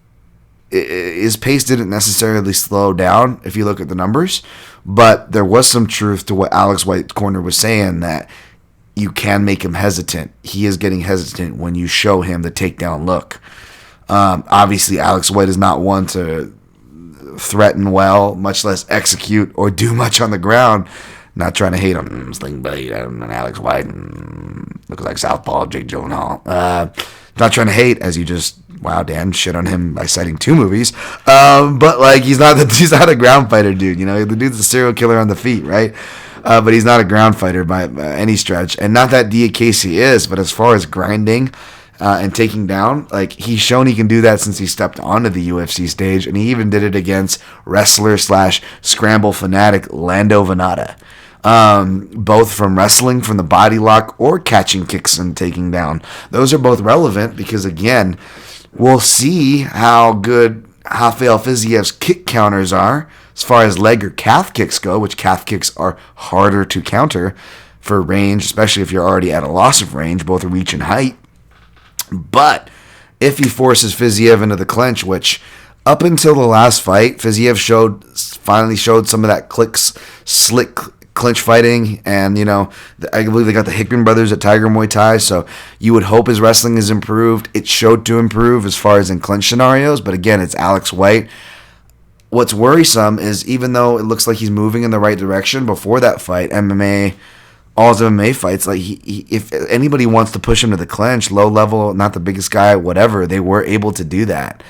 Speaker 1: his pace didn't necessarily slow down if you look at the numbers, but there was some truth to what Alex White's corner was saying, that you can make him hesitant. He is getting hesitant when you show him the takedown look. Obviously, Alex White is not one to threaten well, much less execute or do much on the ground. Not trying to hate him. Sling Blade and Alex White. Looks like Southpaw Jake Gyllenhaal. Not trying to hate, as you just, wow, Dan, shit on him by citing 2 movies. But, like, he's not a ground fighter, dude. You know, the dude's a serial killer on the feet, right? But he's not a ground fighter by any stretch. And not that Diakese is, but as far as grinding and taking down, like, he's shown he can do that since he stepped onto the UFC stage. And he even did it against wrestler/scramble fanatic Lando Venata. Both from wrestling from the body lock or catching kicks and taking down. Those are both relevant because, again, we'll see how good Rafael Fiziev's kick counters are as far as leg or calf kicks go, which calf kicks are harder to counter for range, especially if you're already at a loss of range, both reach and height. But if he forces Fiziev into the clinch, which up until the last fight, Fiziev finally showed some of that slick clinch fighting, and, you know, I believe they got the Hickman brothers at Tiger Muay Thai, so you would hope his wrestling is improved. It showed to improve as far as in clinch scenarios, but again, it's Alex White. What's worrisome is, even though it looks like he's moving in the right direction before that fight, all his MMA fights, like, if anybody wants to push him to the clinch, low level, not the biggest guy, whatever, they were able to do that.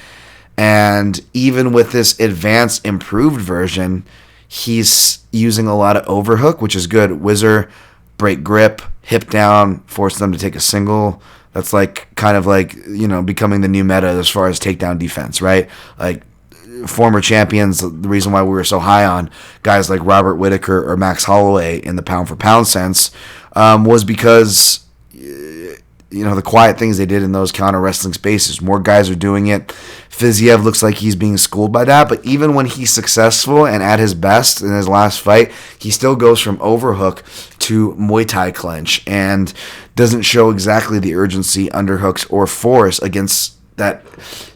Speaker 1: And even with this advanced, improved version, he's using a lot of overhook, which is good. Whizzer, break grip, hip down, force them to take a single. That's like kind of like, you know, becoming the new meta as far as takedown defense, right? Like, former champions, the reason why we were so high on guys like Robert Whittaker or Max Holloway in the pound for pound sense was because, you know, the quiet things they did in those counter wrestling spaces. More guys are doing it. Fiziev looks like he's being schooled by that, but even when he's successful and at his best in his last fight, he still goes from overhook to Muay Thai clinch and doesn't show exactly the urgency, underhooks, or force against that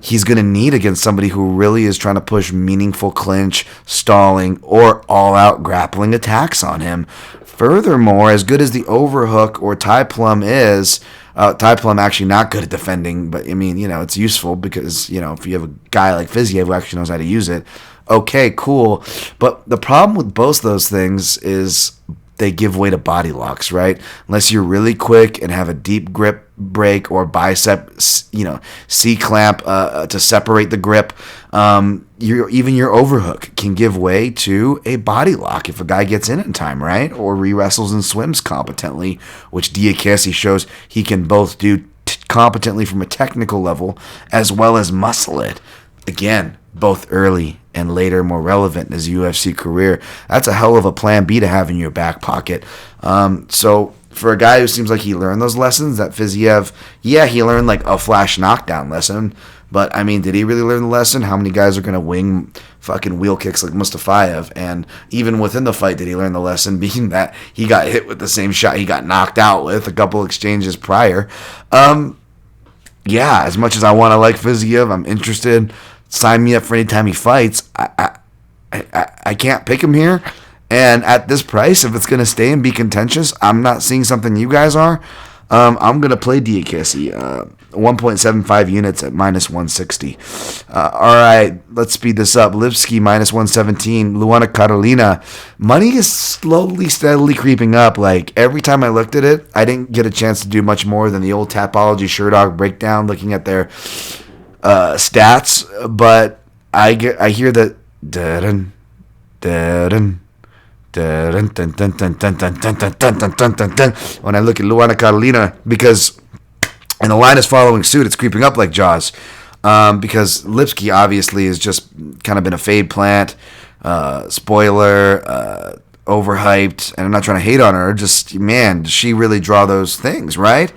Speaker 1: he's going to need against somebody who really is trying to push meaningful clinch, stalling, or all-out grappling attacks on him. Furthermore, as good as the overhook or Thai Plum is, Thai Plum actually not good at defending, but I mean, you know, it's useful because, you know, if you have a guy like Fiziev who actually knows how to use it, okay, cool. But the problem with both those things is they give way to body locks, right? Unless you're really quick and have a deep grip break or bicep, you know, C-clamp to separate the grip, even your overhook can give way to a body lock if a guy gets in time, right? Or re-wrestles and swims competently, which Diakese shows he can both do competently from a technical level as well as muscle it. Again, both early and later more relevant in his UFC career. That's a hell of a plan B to have in your back pocket. So for a guy who seems like he learned those lessons, that Fiziev, yeah, he learned like a flash knockdown lesson, but I mean, did he really learn the lesson? How many guys are going to wing fucking wheel kicks like Mustafayev? And even within the fight, did he learn the lesson, being that he got hit with the same shot he got knocked out with a couple exchanges prior? Yeah, as much as I want to like Fiziev, I'm interested. Sign me up for any time he fights. I can't pick him here. And at this price, if it's going to stay and be contentious, I'm not seeing something you guys are. I'm going to play Diakese. 1.75 units at minus 160. All right, let's speed this up. Lipsky minus 117. Luana Carolina. Money is slowly, steadily creeping up. Like, every time I looked at it, I didn't get a chance to do much more than the old Tapology Sherdog breakdown, looking at their stats, but I hear that dun dun dun dun dun dun dun dun dun dun dun dun dun dun when I look at Luana Carolina, because and the line is following suit. It's creeping up like Jaws, because Lipski obviously has just kind of been a fade plant, spoiler, overhyped, and I'm not trying to hate on her. Just, man, does she really draw those things, right?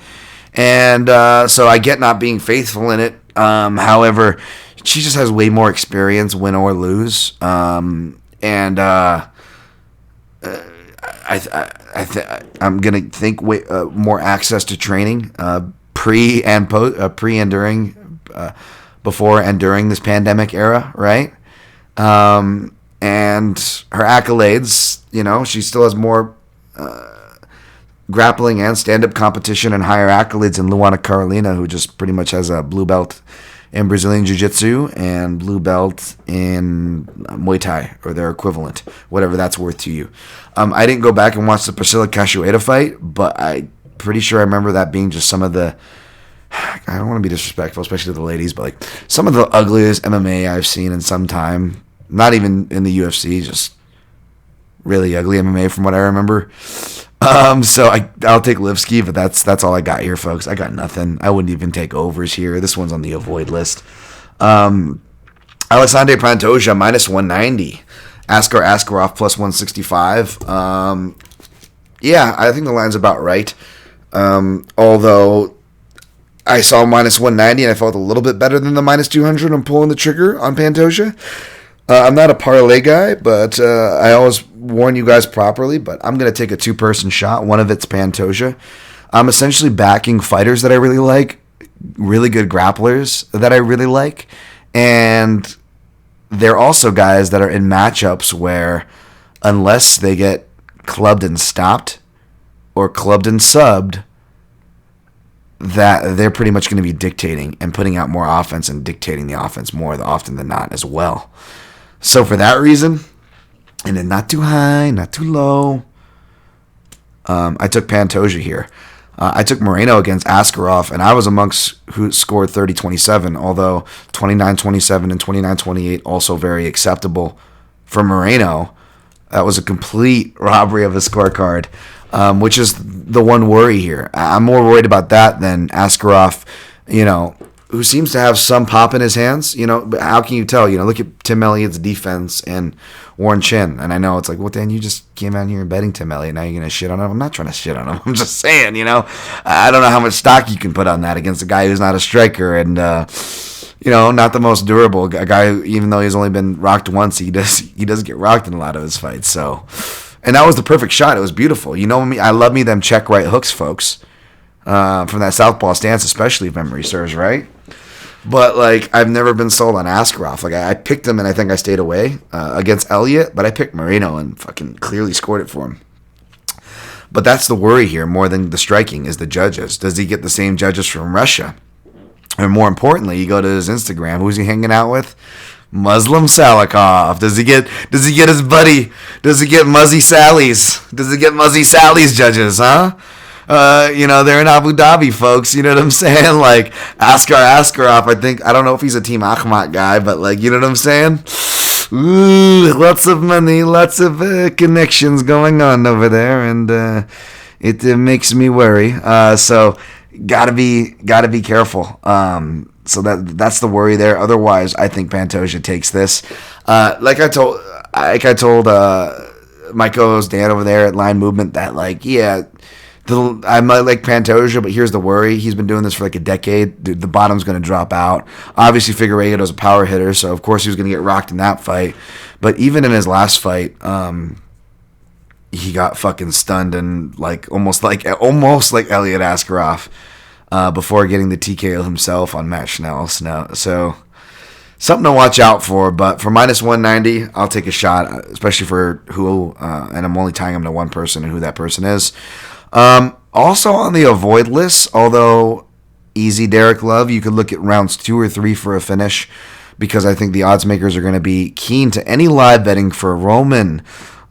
Speaker 1: And so I get not being faithful in it. However, she just has way more experience, win or lose. I'm gonna think more access to training pre and during, before and during this pandemic era, right? And her accolades, she still has more grappling and stand-up competition and higher accolades than Luana Carolina, who just pretty much has a blue belt in Brazilian Jiu-Jitsu and blue belt in Muay Thai, or their equivalent, whatever that's worth to you. I didn't go back and watch the Priscilla Cachoeira fight, but I'm pretty sure I remember that being just some of the, I don't want to be disrespectful, especially to the ladies, but like some of the ugliest MMA I've seen in some time. Not even in the UFC, just really ugly MMA from what I remember. So I'll take Lipski, but that's all I got here, folks. I got nothing. I wouldn't even take overs here. This one's on the avoid list. Alexandre Pantoja minus 190. Askar Askarov plus 165. Yeah, I think the line's about right. Although I saw minus 190 and I felt a little bit better than the minus 200 on pulling the trigger on Pantoja. I'm not a parlay guy, but I always warn you guys properly, but I'm going to take a two-person shot. One of it's Pantoja. I'm essentially backing fighters that I really like, really good grapplers that I really like, and they're also guys that are in matchups where unless they get clubbed and stopped or clubbed and subbed, that they're pretty much going to be dictating and putting out more offense and dictating the offense more often than not as well. So for that reason, and then not too high, not too low, I took Pantoja here. I took Moreno against Askarov, and I was amongst who scored 30-27, although 29-27 and 29-28 also very acceptable for Moreno. That was a complete robbery of a scorecard, which is the one worry here. I'm more worried about that than Askarov, who seems to have some pop in his hands, but how can you tell? Look at Tim Elliott's defense and Warren Chin. And I know it's like, well, Dan, you just came out here and betting Tim Elliott. Now you're going to shit on him. I'm not trying to shit on him. I'm just saying, I don't know how much stock you can put on that against a guy who's not a striker and, not the most durable. A guy, even though he's only been rocked once, he does get rocked in a lot of his fights. So, and that was the perfect shot. It was beautiful. Me, I love me them check right hooks, folks. From that southpaw stance, especially if memory serves, right? But, I've never been sold on Askarov. I picked him, and I think I stayed away against Elliott, but I picked Moreno and fucking clearly scored it for him. But that's the worry here, more than the striking, is the judges. Does he get the same judges from Russia? And more importantly, you go to his Instagram. Who's he hanging out with? Muslim Salikov. Does he get his buddy? Does he get Muzzy Sally's? Does he get Muzzy Sally's judges, huh? They're in Abu Dhabi, folks. You know what I'm saying? Askar Askarov, I don't know if he's a Team Akhmat guy, but you know what I'm saying? Ooh, lots of money, lots of connections going on over there, and it makes me worry. So gotta be careful. So that's the worry there. Otherwise, I think Pantoja takes this. Like I told my co-host Dan over there at Line Movement that I might like Pantoja, but here's the worry. He's been doing this for a decade. Dude, the bottom's going to drop out. Obviously, Figueiredo's a power hitter, so of course he was going to get rocked in that fight. But even in his last fight, he got fucking stunned and almost like Elliot Askarov before getting the TKO himself on Matt Schnell. So something to watch out for. But for minus 190, I'll take a shot, especially for who, and I'm only tying him to one person and who that person is. Also on the avoid list, although easy Derek Love, you could look at rounds 2 or 3 for a finish, because I think the odds makers are going to be keen to any live betting for Roman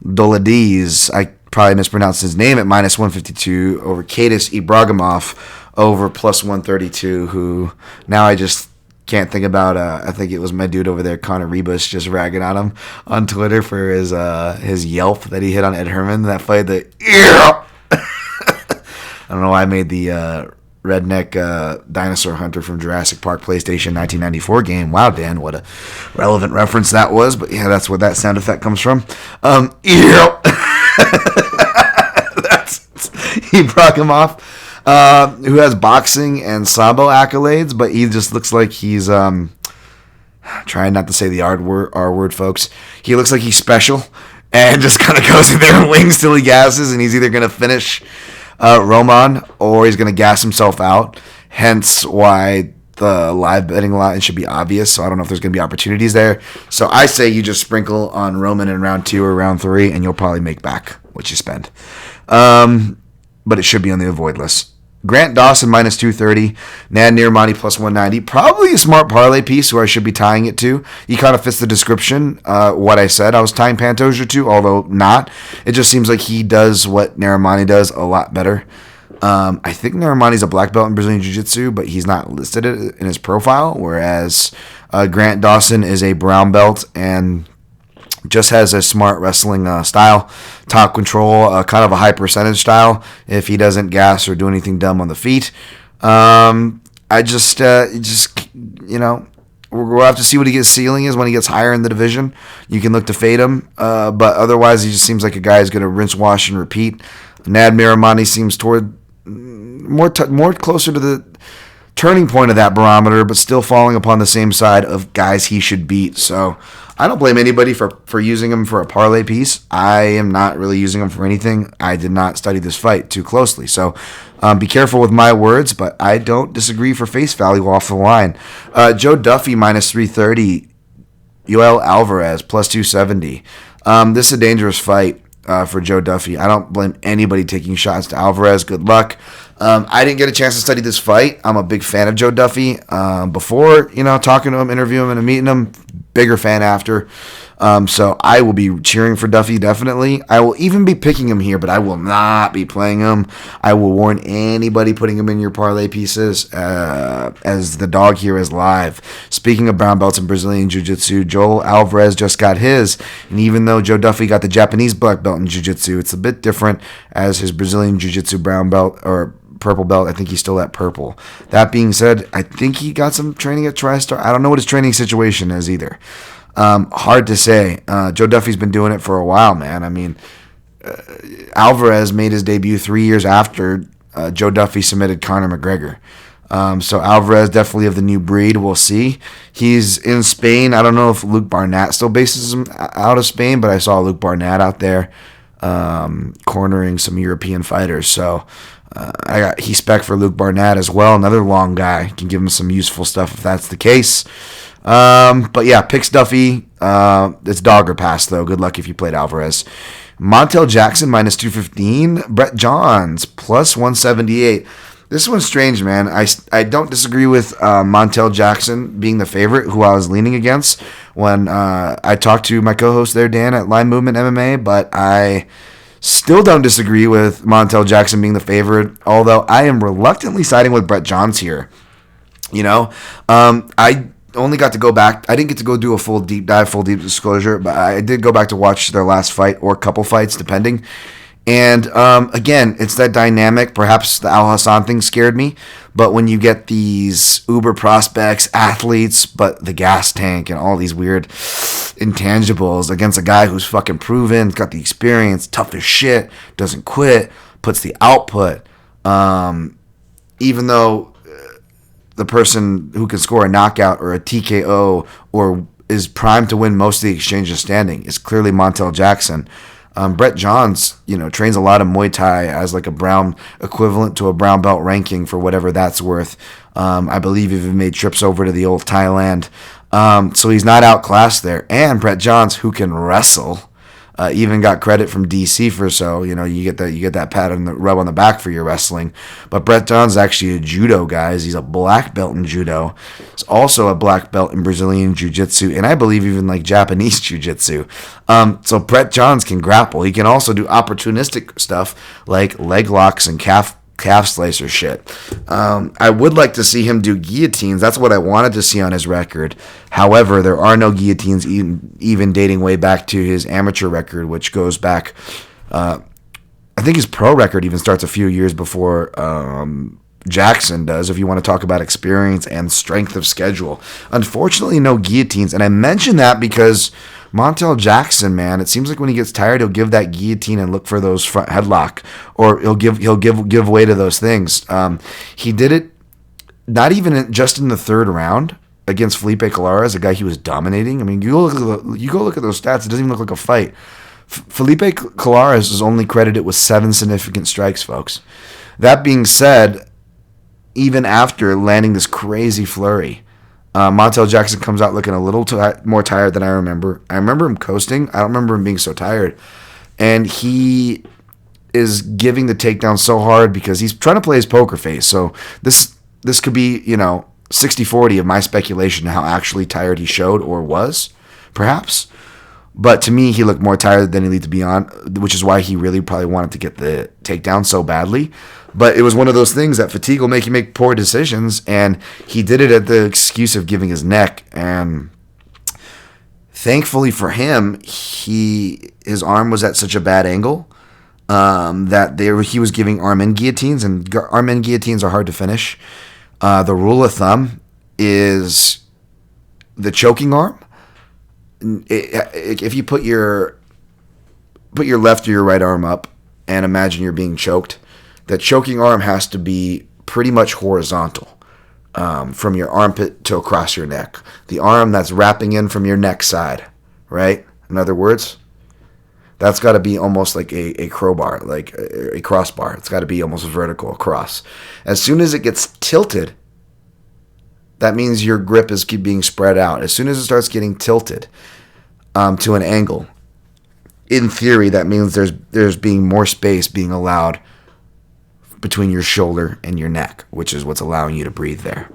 Speaker 1: Dolidze. I probably mispronounced his name at minus 152 over Kadis Ibragimov over plus 132, who now I just Can't think about, I think it was my dude over there, Connor Rebus, just ragging on him on Twitter for his yelp that he hit on Ed Herman, that fight, I don't know why I made the redneck dinosaur hunter from Jurassic Park PlayStation 1994 game. Wow, Dan, what a relevant reference that was. But yeah, that's where that sound effect comes from. He broke him off. Who has boxing and sambo accolades, but he just looks like he's trying not to say the R word, folks. He looks like he's special and just kind of goes in there and wings till he gasses, and he's either going to finish Roman or he's going to gas himself out. Hence why the live betting line should be obvious. So I don't know if there's going to be opportunities there. So I say you just sprinkle on Roman in round 2 or round 3, and you'll probably make back what you spend. But it should be on the avoid list. Grant Dawson minus 230, Nad Nirmani plus 190. Probably a smart parlay piece who I should be tying it to. He kind of fits the description, what I said. I was tying Pantoja to, although not. It just seems like he does what Nirmani does a lot better. I think Nirmani's a black belt in Brazilian Jiu-Jitsu, but he's not listed in his profile, whereas Grant Dawson is a brown belt and just has a smart wrestling style, top control, kind of a high percentage style if he doesn't gas or do anything dumb on the feet. We'll have to see what his ceiling is when he gets higher in the division. You can look to fade him, but otherwise he just seems like a guy who's going to rinse, wash, and repeat. Nad Miramani seems toward more closer to the turning point of that barometer, but still falling upon the same side of guys he should beat. So I don't blame anybody for using him for a parlay piece. I am not really using him for anything. I did not study this fight too closely. So be careful with my words, but I don't disagree for face value off the line. Joe Duffy minus 330. Yoel Alvarez plus 270. This is a dangerous fight for Joe Duffy. I don't blame anybody taking shots to Alvarez. Good luck. I didn't get a chance to study this fight. I'm a big fan of Joe Duffy. Before, talking to him, interviewing him, and meeting him, bigger fan after. So I will be cheering for Duffy, definitely. I will even be picking him here, but I will not be playing him. I will warn anybody putting him in your parlay pieces as the dog here is live. Speaking of brown belts in Brazilian Jiu-Jitsu, Joel Alvarez just got his. And even though Joe Duffy got the Japanese black belt in Jiu-Jitsu, it's a bit different as his Brazilian Jiu-Jitsu brown belt or purple belt. I think he's still at purple. That being said, I think he got some training at TriStar. I don't know what his training situation is either. Hard to say. Joe Duffy's been doing it for a while, man. I mean, Alvarez made his debut 3 years after Joe Duffy submitted Conor McGregor. So Alvarez definitely of the new breed. We'll see. He's in Spain. I don't know if Luke Barnett still bases him out of Spain, but I saw Luke Barnett out there cornering some European fighters. So I got spec for Luke Barnett as well. Another long guy. Can give him some useful stuff if that's the case. But yeah, picks Duffy. It's dog or pass, though. Good luck if you played Alvarez. Montel Jackson minus 215. Brett Johns plus 178. This one's strange, man. I don't disagree with Montel Jackson being the favorite, who I was leaning against when I talked to my co-host there, Dan, at Line Movement MMA, but I still don't disagree with Montel Jackson being the favorite, although I am reluctantly siding with Brett Johns here. I only got to go back. I didn't get to go do a full deep dive, full deep disclosure, but I did go back to watch their last fight or couple fights, depending. And again, it's that dynamic. Perhaps the Al Hassan thing scared me, but when you get these uber prospects, athletes, but the gas tank and all these weird intangibles against a guy who's fucking proven, got the experience, tough as shit, doesn't quit, puts the output, even though the person who can score a knockout or a TKO or is primed to win most of the exchange of standing is clearly Montel Jackson. Brett Johns, trains a lot of Muay Thai as like a brown equivalent to a brown belt ranking for whatever that's worth. I believe even made trips over to the old Thailand. So he's not outclassed there. And Brett Johns, who can wrestle, even got credit from DC for so. You get that pat on the rub on the back for your wrestling. But Brett Johns is actually a judo guy. He's a black belt in judo. He's also a black belt in Brazilian Jiu-Jitsu, and I believe even like Japanese Jiu-Jitsu. So Brett Johns can grapple. He can also do opportunistic stuff like leg locks and calf calf slicer shit. I would like to see him do guillotines. That's what I wanted to see on his record. However, there are no guillotines even dating way back to his amateur record, which goes back, I think his pro record even starts a few years before Jackson does, if you want to talk about experience and strength of schedule. Unfortunately, no guillotines. And I mention that because Montel Jackson, man, it seems like when he gets tired, he'll give that guillotine and look for those front headlock, or he'll give way to those things. He did it not even just in the third round against Felipe Colares, a guy he was dominating. I mean, you go look at those stats; it doesn't even look like a fight. Felipe Colares is only credited with 7 significant strikes, folks. That being said, even after landing this crazy flurry, Montel Jackson comes out looking a little more tired than I remember. I remember him coasting. I don't remember him being so tired. And he is giving the takedown so hard because he's trying to play his poker face. So this could be, 60-40 of my speculation how actually tired he showed or was, perhaps. But to me, he looked more tired than he needed to be on, which is why he really probably wanted to get the takedown so badly. But it was one of those things that fatigue will make you make poor decisions, and he did it at the excuse of giving his neck. And thankfully for him, his arm was at such a bad angle that he was giving arm-in guillotines, and arm-in guillotines are hard to finish. The rule of thumb is the choking arm. If you put your left or your right arm up and imagine you're being choked, that choking arm has to be pretty much horizontal from your armpit to across your neck. The arm that's wrapping in from your neck side, right? In other words, that's got to be almost like a crowbar, like a crossbar. It's got to be almost vertical across. As soon as it gets tilted, that means your grip is being spread out. As soon as it starts getting tilted to an angle, in theory, that means there's being more space being allowed between your shoulder and your neck, which is what's allowing you to breathe there.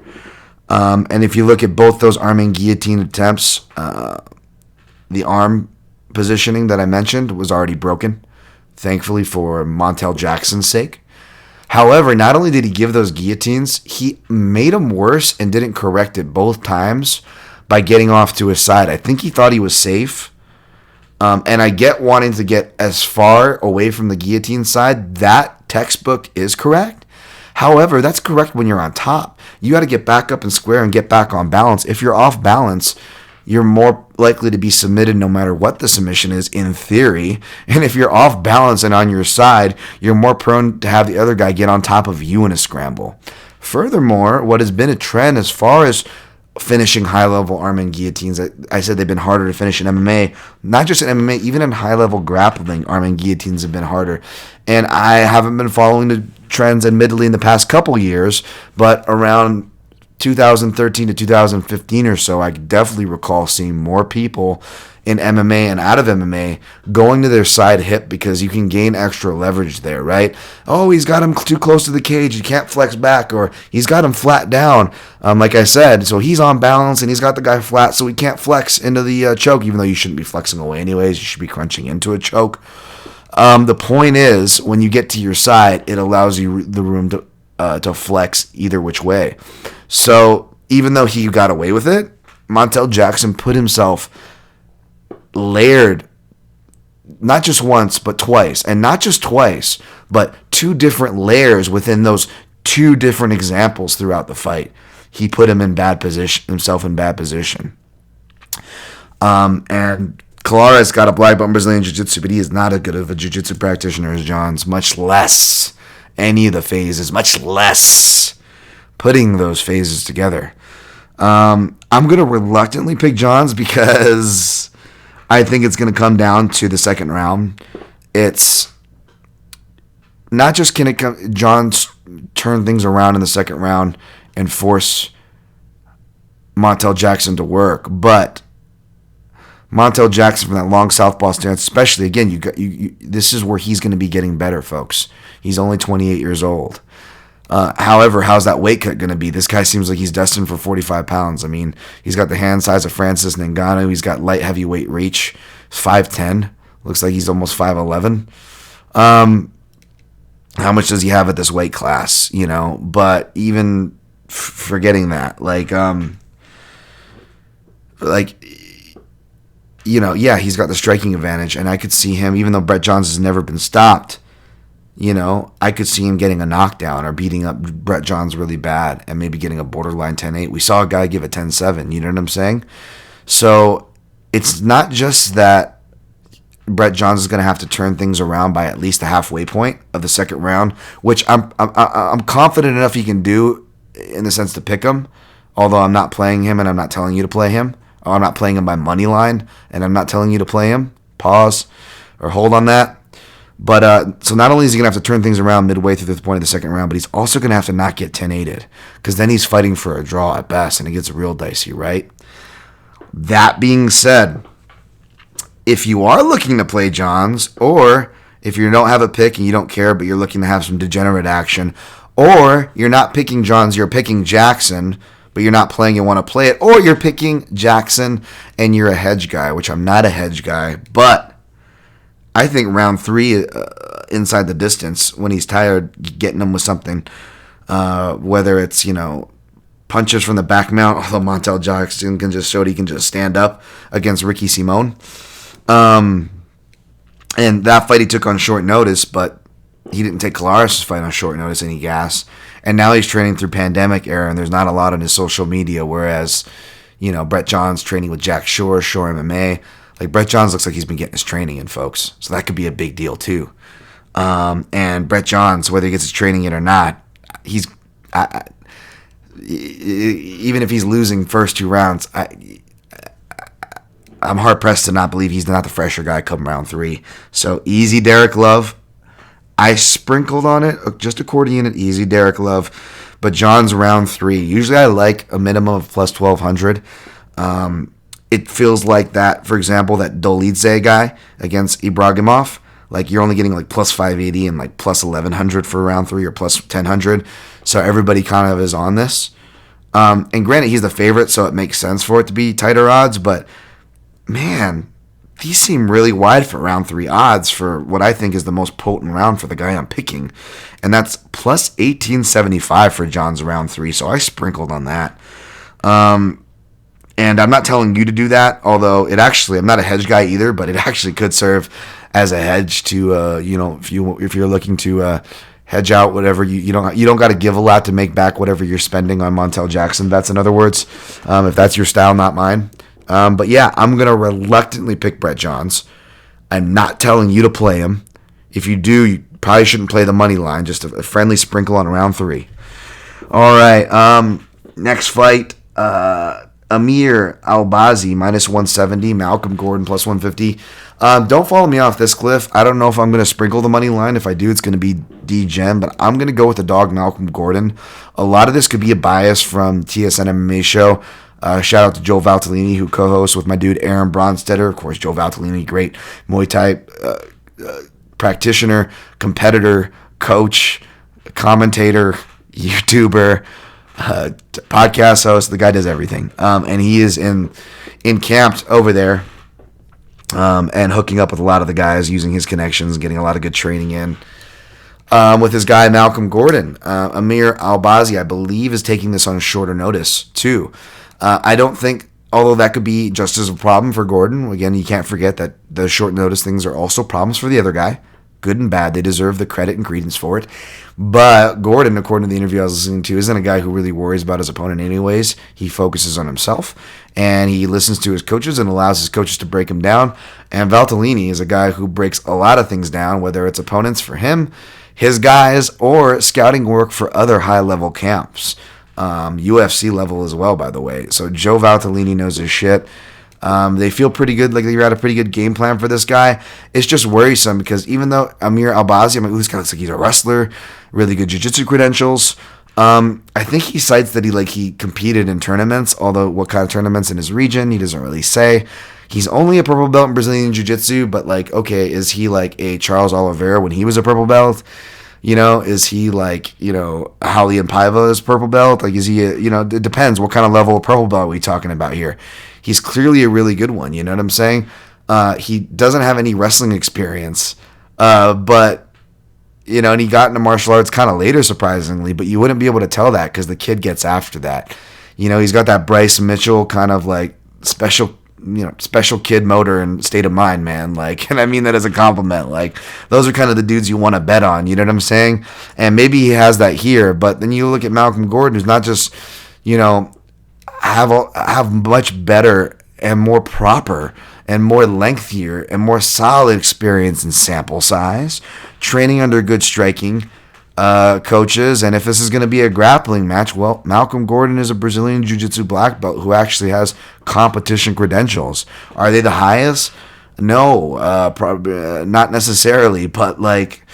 Speaker 1: And if you look at both those arm-in guillotine attempts, the arm positioning that I mentioned was already broken, thankfully for Montel Jackson's sake. However, not only did he give those guillotines, he made them worse and didn't correct it both times by getting off to his side. I think he thought he was safe. And I get wanting to get as far away from the guillotine side. That textbook is correct. However, that's correct when you're on top. You got to get back up and square and get back on balance. If you're off balance, you're more likely to be submitted no matter what the submission is, in theory. And if you're off balance and on your side, you're more prone to have the other guy get on top of you in a scramble. Furthermore, what has been a trend as far as finishing high-level arm-in guillotines, I said they've been harder to finish in MMA. Not just in MMA, even in high-level grappling, arm-in guillotines have been harder. And I haven't been following the trends, admittedly, in the past couple years, but around 2013 to 2015 or so, I definitely recall seeing more people in MMA and out of MMA going to their side hip because you can gain extra leverage there, right? Oh, he's got him too close to the cage, he can't flex back, or he's got him flat down, like I said, so he's on balance and he's got the guy flat, so he can't flex into the choke, even though you shouldn't be flexing away anyways, you should be crunching into a choke. The point is, when you get to your side, it allows you the room to flex either which way. So even though he got away with it, Montel Jackson put himself layered not just once but twice, and not just twice but 2 different layers within those 2 different examples throughout the fight. He put himself in bad position. And Colares got a black belt in Brazilian Jiu-Jitsu, but he is not as good of a Jiu-Jitsu practitioner as Johns, much less any of the phases, much less putting those phases together. I'm going to reluctantly pick Johns because I think it's going to come down to the second round. It's not just can Johns turn things around in the second round and force Montel Jackson to work, but Montel Jackson from that long southpaw stance, especially, again, this is where he's going to be getting better, folks. He's only 28 years old. However, how's that weight cut going to be? This guy seems like he's destined for 45 pounds. I mean, he's got the hand size of Francis Ngannou. He's got light heavyweight reach. 5'10". Looks like he's almost 5'11". how much does he have at this weight class, but even forgetting that, yeah, he's got the striking advantage, and I could see him, even though Brett Johns has never been stopped, I could see him getting a knockdown or beating up Brett Johns really bad and maybe getting a borderline 10-8. We saw a guy give a 10-7, you know what I'm saying? So it's not just that Brett Johns is going to have to turn things around by at least the halfway point of the second round, which I'm confident enough he can do in the sense to pick him, although I'm not playing him and I'm not telling you to play him. Or I'm not playing him by money line, and I'm not telling you to play him. Pause or hold on that. But so not only is he going to have to turn things around midway through the point of the second round, but he's also going to have to not get 10-8'd, because then he's fighting for a draw at best, and it gets real dicey, right? That being said, if you are looking to play Johns, or if you don't have a pick and you don't care, but you're looking to have some degenerate action, or you're not picking Johns, you're picking Jackson, but you're not playing and want to play it, or you're picking Jackson and you're a hedge guy, which I'm not a hedge guy, but I think round 3 inside the distance, when he's tired, getting him with something, whether it's, punches from the back mount, although Montel Jackson can just show he can just stand up against Ricky Simon. And that fight he took on short notice, but he didn't take Kolares' fight on short notice, any gas. And now he's training through pandemic era, and there's not a lot on his social media, whereas, Brett Johns training with Jack Shore MMA. Like, Brett Johns looks like he's been getting his training in, folks. So that could be a big deal, too. And Brett Johns, whether he gets his training in or not, even if he's losing first 2 rounds, I'm hard-pressed to not believe he's not the fresher guy come round 3. So, easy Derek Love. I sprinkled on it, just accordion it, easy Derek Love, but John's round 3. Usually I like a minimum of plus 1,200. It feels like that, for example, that Dolidze guy against Ibragimov, like you're only getting like plus 580 and like plus 1,100 for round 3 or plus 1,000. So everybody kind of is on this. And granted, he's the favorite, so it makes sense for it to be tighter odds, but man, these seem really wide for round 3 odds for what I think is the most potent round for the guy I'm picking. And that's plus 1875 for John's round 3. So I sprinkled on that. And I'm not telling you to do that, although I'm not a hedge guy either, but it actually could serve as a hedge to, if you're looking to hedge out whatever you don't got to give a lot to make back whatever you're spending on Montel Jackson. That's in other words, if that's your style, not mine. But yeah, I'm going to reluctantly pick Brett Johns. I'm not telling you to play him. If you do, you probably shouldn't play the money line. Just a friendly sprinkle on round 3. All right. Next fight, Amir Albazi, minus 170. Malcolm Gordon, plus 150. Don't follow me off this cliff. I don't know if I'm going to sprinkle the money line. If I do, it's going to be D-Gem, but I'm going to go with the dog Malcolm Gordon. A lot of this could be a bias from TSN MMA show. Shout out to Joe Valtellini, who co-hosts with my dude Aaron Bronstetter. Of course, Joe Valtellini, great Muay Thai practitioner, competitor, coach, commentator, YouTuber, podcast host. The guy does everything. And he is encamped over there and hooking up with a lot of the guys, using his connections, getting a lot of good training in. With his guy, Malcolm Gordon. Amir Albazi, I believe, is taking this on shorter notice, too. I don't think, although that could be just as a problem for Gordon. Again, you can't forget that the short notice things are also problems for the other guy. Good and bad. They deserve the credit and credence for it. But Gordon, according to the interview I was listening to, isn't a guy who really worries about his opponent anyways. He focuses on himself, and he listens to his coaches and allows his coaches to break him down. And Valtellini is a guy who breaks a lot of things down, whether it's opponents for him, his guys, or scouting work for other high-level camps. UFC level as well, by the way. So Joe Valtellini knows his shit. They feel pretty good, like they had a pretty good game plan for this guy. It's just worrisome because even though Amir Albazi, this guy looks like he's a wrestler, really good jiu-jitsu credentials. I think he cites that he competed in tournaments, although what kind of tournaments in his region, he doesn't really say. He's only a purple belt in Brazilian jiu-jitsu, but okay, is he like a Charles Oliveira when he was a purple belt? Is he like, Raulian Paiva's purple belt? Like, is he, it depends what kind of level of purple belt are we talking about here. He's clearly a really good one, you know what I'm saying? He doesn't have any wrestling experience, but and he got into martial arts kind of later, surprisingly, but you wouldn't be able to tell that because the kid gets after that. He's got that Bryce Mitchell kind of like special kid motor and state of mind, man. Like, and I mean that as a compliment. Like, those are kind of the dudes you want to bet on. You know what I'm saying? And maybe he has that here, but then you look at Malcolm Gordon, who's not just, have much better and more proper and more lengthier and more solid experience in sample size, training under good striking coaches. And if this is going to be a grappling match, well, Malcolm Gordon is a Brazilian Jiu-Jitsu black belt who actually has competition credentials. Are they the highest? No, probably not necessarily, but like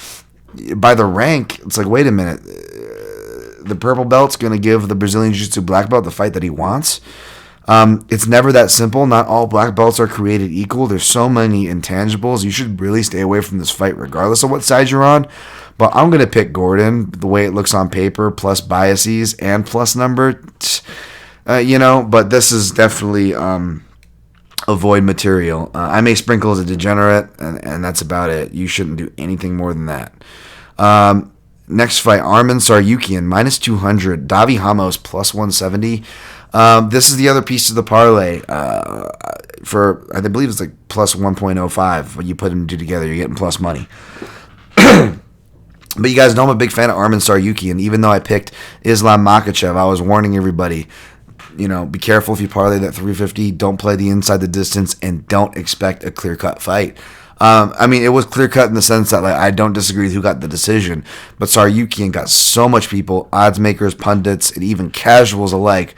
Speaker 1: by the rank, it's like, wait a minute, the purple belt's going to give the Brazilian Jiu-Jitsu black belt the fight that he wants. It's never that simple. Not all black belts are created equal. There's so many intangibles. You should really stay away from this fight regardless of what side you're on. But I'm going to pick Gordon the way it looks on paper, plus biases and plus number. But this is definitely avoid material. I may sprinkle as a degenerate, and that's about it. You shouldn't do anything more than that. Next fight, Armand Sar Yuqian, minus 200. Davi Ramos, plus 170. This is the other piece of the parlay for, I believe it's like plus 1.05. When you put them two together, you're getting plus money. But you guys know I'm a big fan of Armand Sar Yuqian. Even though I picked Islam Makhachev, I was warning everybody, be careful if you parlay that 350. Don't play the inside the distance and don't expect a clear-cut fight. It was clear-cut in the sense that I don't disagree with who got the decision, but Sar Yuqian got so much people, odds makers, pundits, and even casuals alike,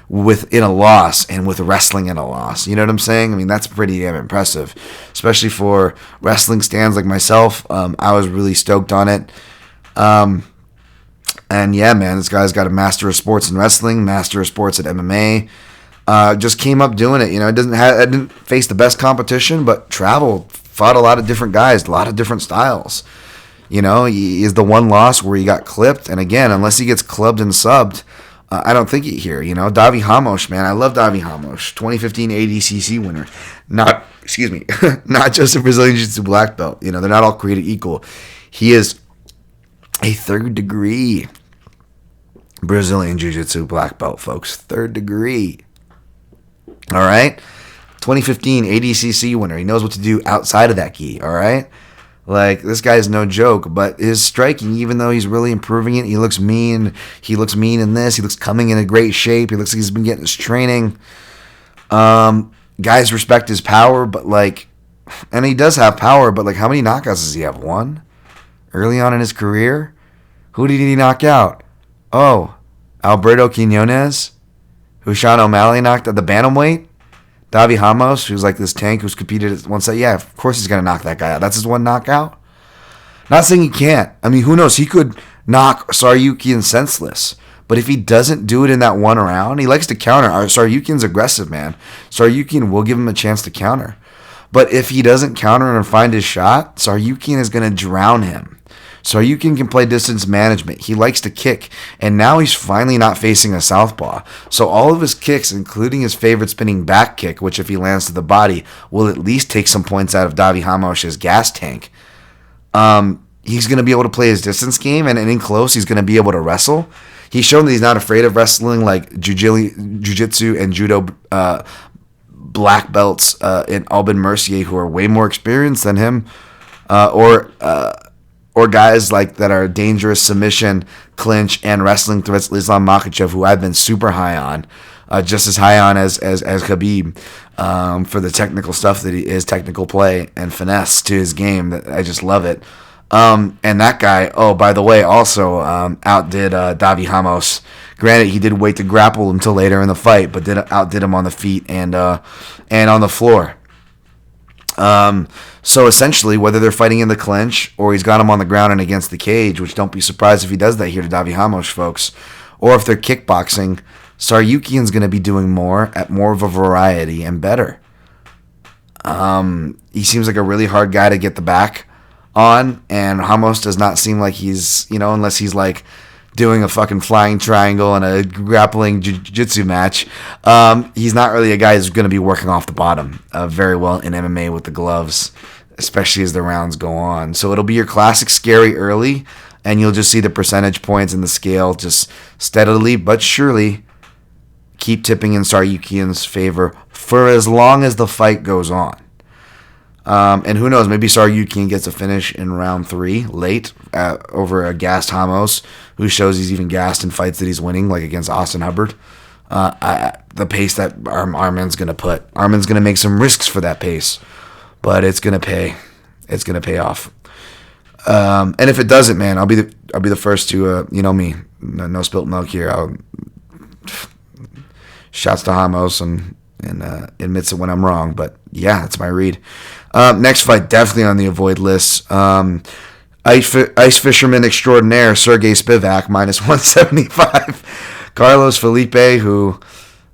Speaker 1: within a loss and with wrestling in a loss. You know what I'm saying? That's pretty damn impressive, especially for wrestling stands like myself. I was really stoked on it. And yeah, man, this guy's got a master of sports in wrestling, master of sports at MMA. Just came up doing it. I didn't face the best competition, but traveled, fought a lot of different guys, a lot of different styles. He is the one loss where he got clipped. And again, unless he gets clubbed and subbed, I don't think it here. Davi Ramos, man, I love Davi Ramos, 2015 ADCC winner. Not just a Brazilian Jiu-Jitsu black belt. They're not all created equal. He is a third degree Brazilian Jiu-Jitsu black belt, folks. Third degree. All right? 2015 ADCC winner. He knows what to do outside of that gi, all right? Like, this guy's no joke, but his striking, even though he's really improving it, he looks mean. He looks mean in this. He looks coming in a great shape. He looks like he's been getting his training. Guys respect his power, but and he does have power, but how many knockouts does he have? One? Early on in his career? Who did he knock out? Oh, Alberto Quinones, who Sean O'Malley knocked at the bantamweight. Davi Ramos, who's like this tank who's competed at one side. Yeah, of course he's going to knock that guy out. That's his one knockout. Not saying he can't. Who knows? He could knock Sar Yuqian senseless. But if he doesn't do it in that one round, he likes to counter. Sar Yuqian's aggressive, man. Sar Yuqian will give him a chance to counter. But if he doesn't counter and find his shot, Sar Yuqian is going to drown him. Sar Yuqian can play distance management. He likes to kick, and now he's finally not facing a southpaw. So all of his kicks, including his favorite spinning back kick, which if he lands to the body, will at least take some points out of Davi Ramos' gas tank. He's going to be able to play his distance game, and in close, he's going to be able to wrestle. He's shown that he's not afraid of wrestling like jiu-jitsu and judo black belts in Albin Mercier, who are way more experienced than him, or guys that are dangerous submission, clinch, and wrestling threats. Islam Makhachev, who I've been super high on, just as high on as Khabib, for the technical stuff that he is, technical play and finesse to his game. I just love it. And that guy, oh, by the way, also outdid Davi Ramos. Granted, he did wait to grapple until later in the fight, but outdid him on the feet and on the floor. So essentially, whether they're fighting in the clinch or he's got him on the ground and against the cage, which don't be surprised if he does that here to Davi Ramos, folks, or if they're kickboxing, Sar Yuqian's going to be doing more at more of a variety and better. He seems like a really hard guy to get the back on, and Ramos does not seem like he's, unless he's doing a fucking flying triangle in a grappling jiu-jitsu match. He's not really a guy who's going to be working off the bottom very well in MMA with the gloves. especially as the rounds go on. So it'll be your classic scary early, and you'll just see the percentage points in the scale just steadily but surely keep tipping in Sar Yuqian's favor for as long as the fight goes on. And who knows, maybe Sar Yuqian gets a finish in round 3 late over a gassed Ramos, who shows he's even gassed in fights that he's winning, like against Austin Hubbard. The pace that Armand's going to put. Armand's going to make some risks for that pace, but it's going to pay. It's going to pay off. And if it doesn't, man, I'll be the first to, you know me, no spilt milk here. Shouts to Ramos and admits it when I'm wrong, but yeah, that's my read. Next fight, definitely on the avoid list. Ice fisherman extraordinaire Sergei Spivak, minus 175. Carlos Felipe, who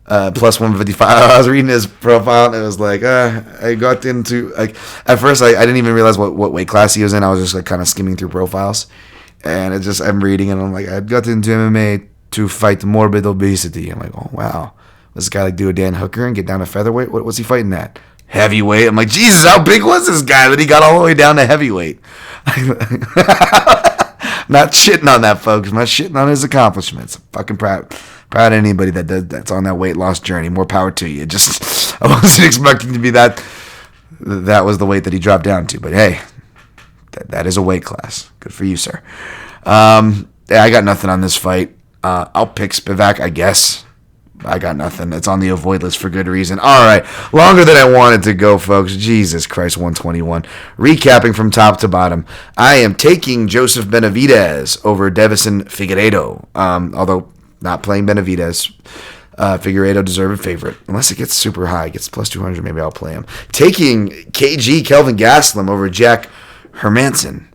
Speaker 1: plus 155. I was reading his profile and it was like, I got into, like, at first I didn't even realize what weight class he was in. I was just like kind of skimming through profiles, and I'm reading and I'm like, I got into MMA to fight morbid obesity. I'm like, oh wow, this guy like do a Dan Hooker and get down to featherweight? What was he fighting at? Heavyweight. I'm like, Jesus, how big was this guy that he got all the way down to heavyweight? Not shitting on that, folks. I'm not shitting on his accomplishments. I'm fucking proud of anybody that's on that weight loss journey. More power to you. Just, I wasn't expecting to be that was the weight that he dropped down to. But hey, that is a weight class. Good for you, sir. Yeah, I got nothing on this fight. I'll pick Spivak, I guess. I got nothing. It's on the avoid list for good reason. All right. Longer than I wanted to go, folks. Jesus Christ, 121. Recapping from top to bottom. I am taking Joseph Benavidez over Davison Figueiredo. Although not playing Benavidez. Figueiredo deserved favorite. Unless it gets super high. It gets plus 200. Maybe I'll play him. Taking KG Kelvin Gastelum over Jack Hermanson.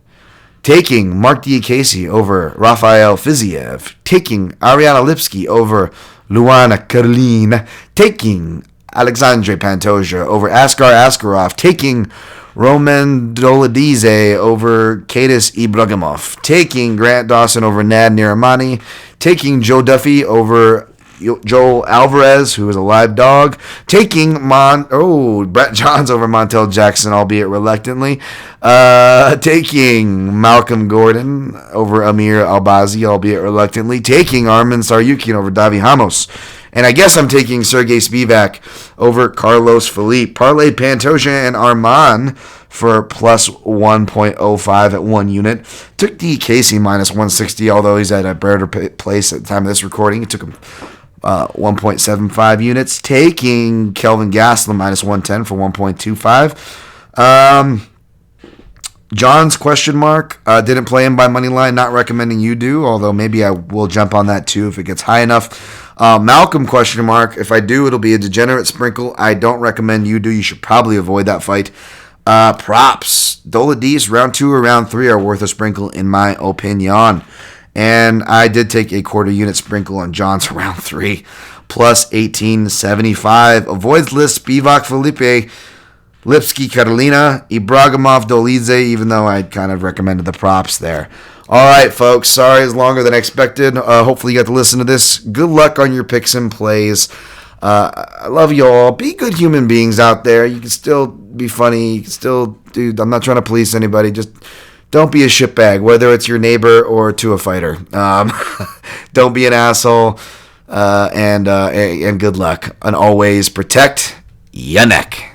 Speaker 1: Taking Mark Diakese over Rafael Fiziev. Taking Ariana Lipski over Luana Carlin, taking Alexandre Pantoja over Askar Askarov, taking Roman Dolidze over Kadis Ibragimov, taking Grant Dawson over Nad Niramani, taking Joe Duffy over Joel Alvarez, who is a live dog, taking Brett Johns over Montel Jackson, albeit reluctantly, taking Malcolm Gordon over Amir Albazi, albeit reluctantly, taking Armand Sar Yuqian over Davi Ramos, and I guess I'm taking Sergei Spivak over Carlos Felipe. Parlay Pantoja and Armand for plus 1.05 at 1 unit. Took Casey minus 160, although he's at a better place at the time of this recording. It took him 1.75 units, taking Kelvin Gastelum minus 110 for 1.25. John's question mark, didn't play him by money line, not recommending you do, although maybe I will jump on that too if it gets high enough. Malcolm question mark, if I do, it'll be a degenerate sprinkle. I don't recommend you do. You should probably avoid that fight. Props, Dolidze round 2 or round 3 are worth a sprinkle in my opinion. And I did take a quarter unit sprinkle on John's round 3, plus 1875. Avoids list, Spivak, Felipe, Lipski, Carolina, Ibragimov, Dolidze, even though I kind of recommended the props there. All right, folks. Sorry it's longer than expected. Hopefully you got to listen to this. Good luck on your picks and plays. I love you all. Be good human beings out there. You can still be funny. You can still, dude, I'm not trying to police anybody. Just don't be a shitbag, whether it's your neighbor or to a fighter. Don't be an asshole, and good luck. And always protect your neck.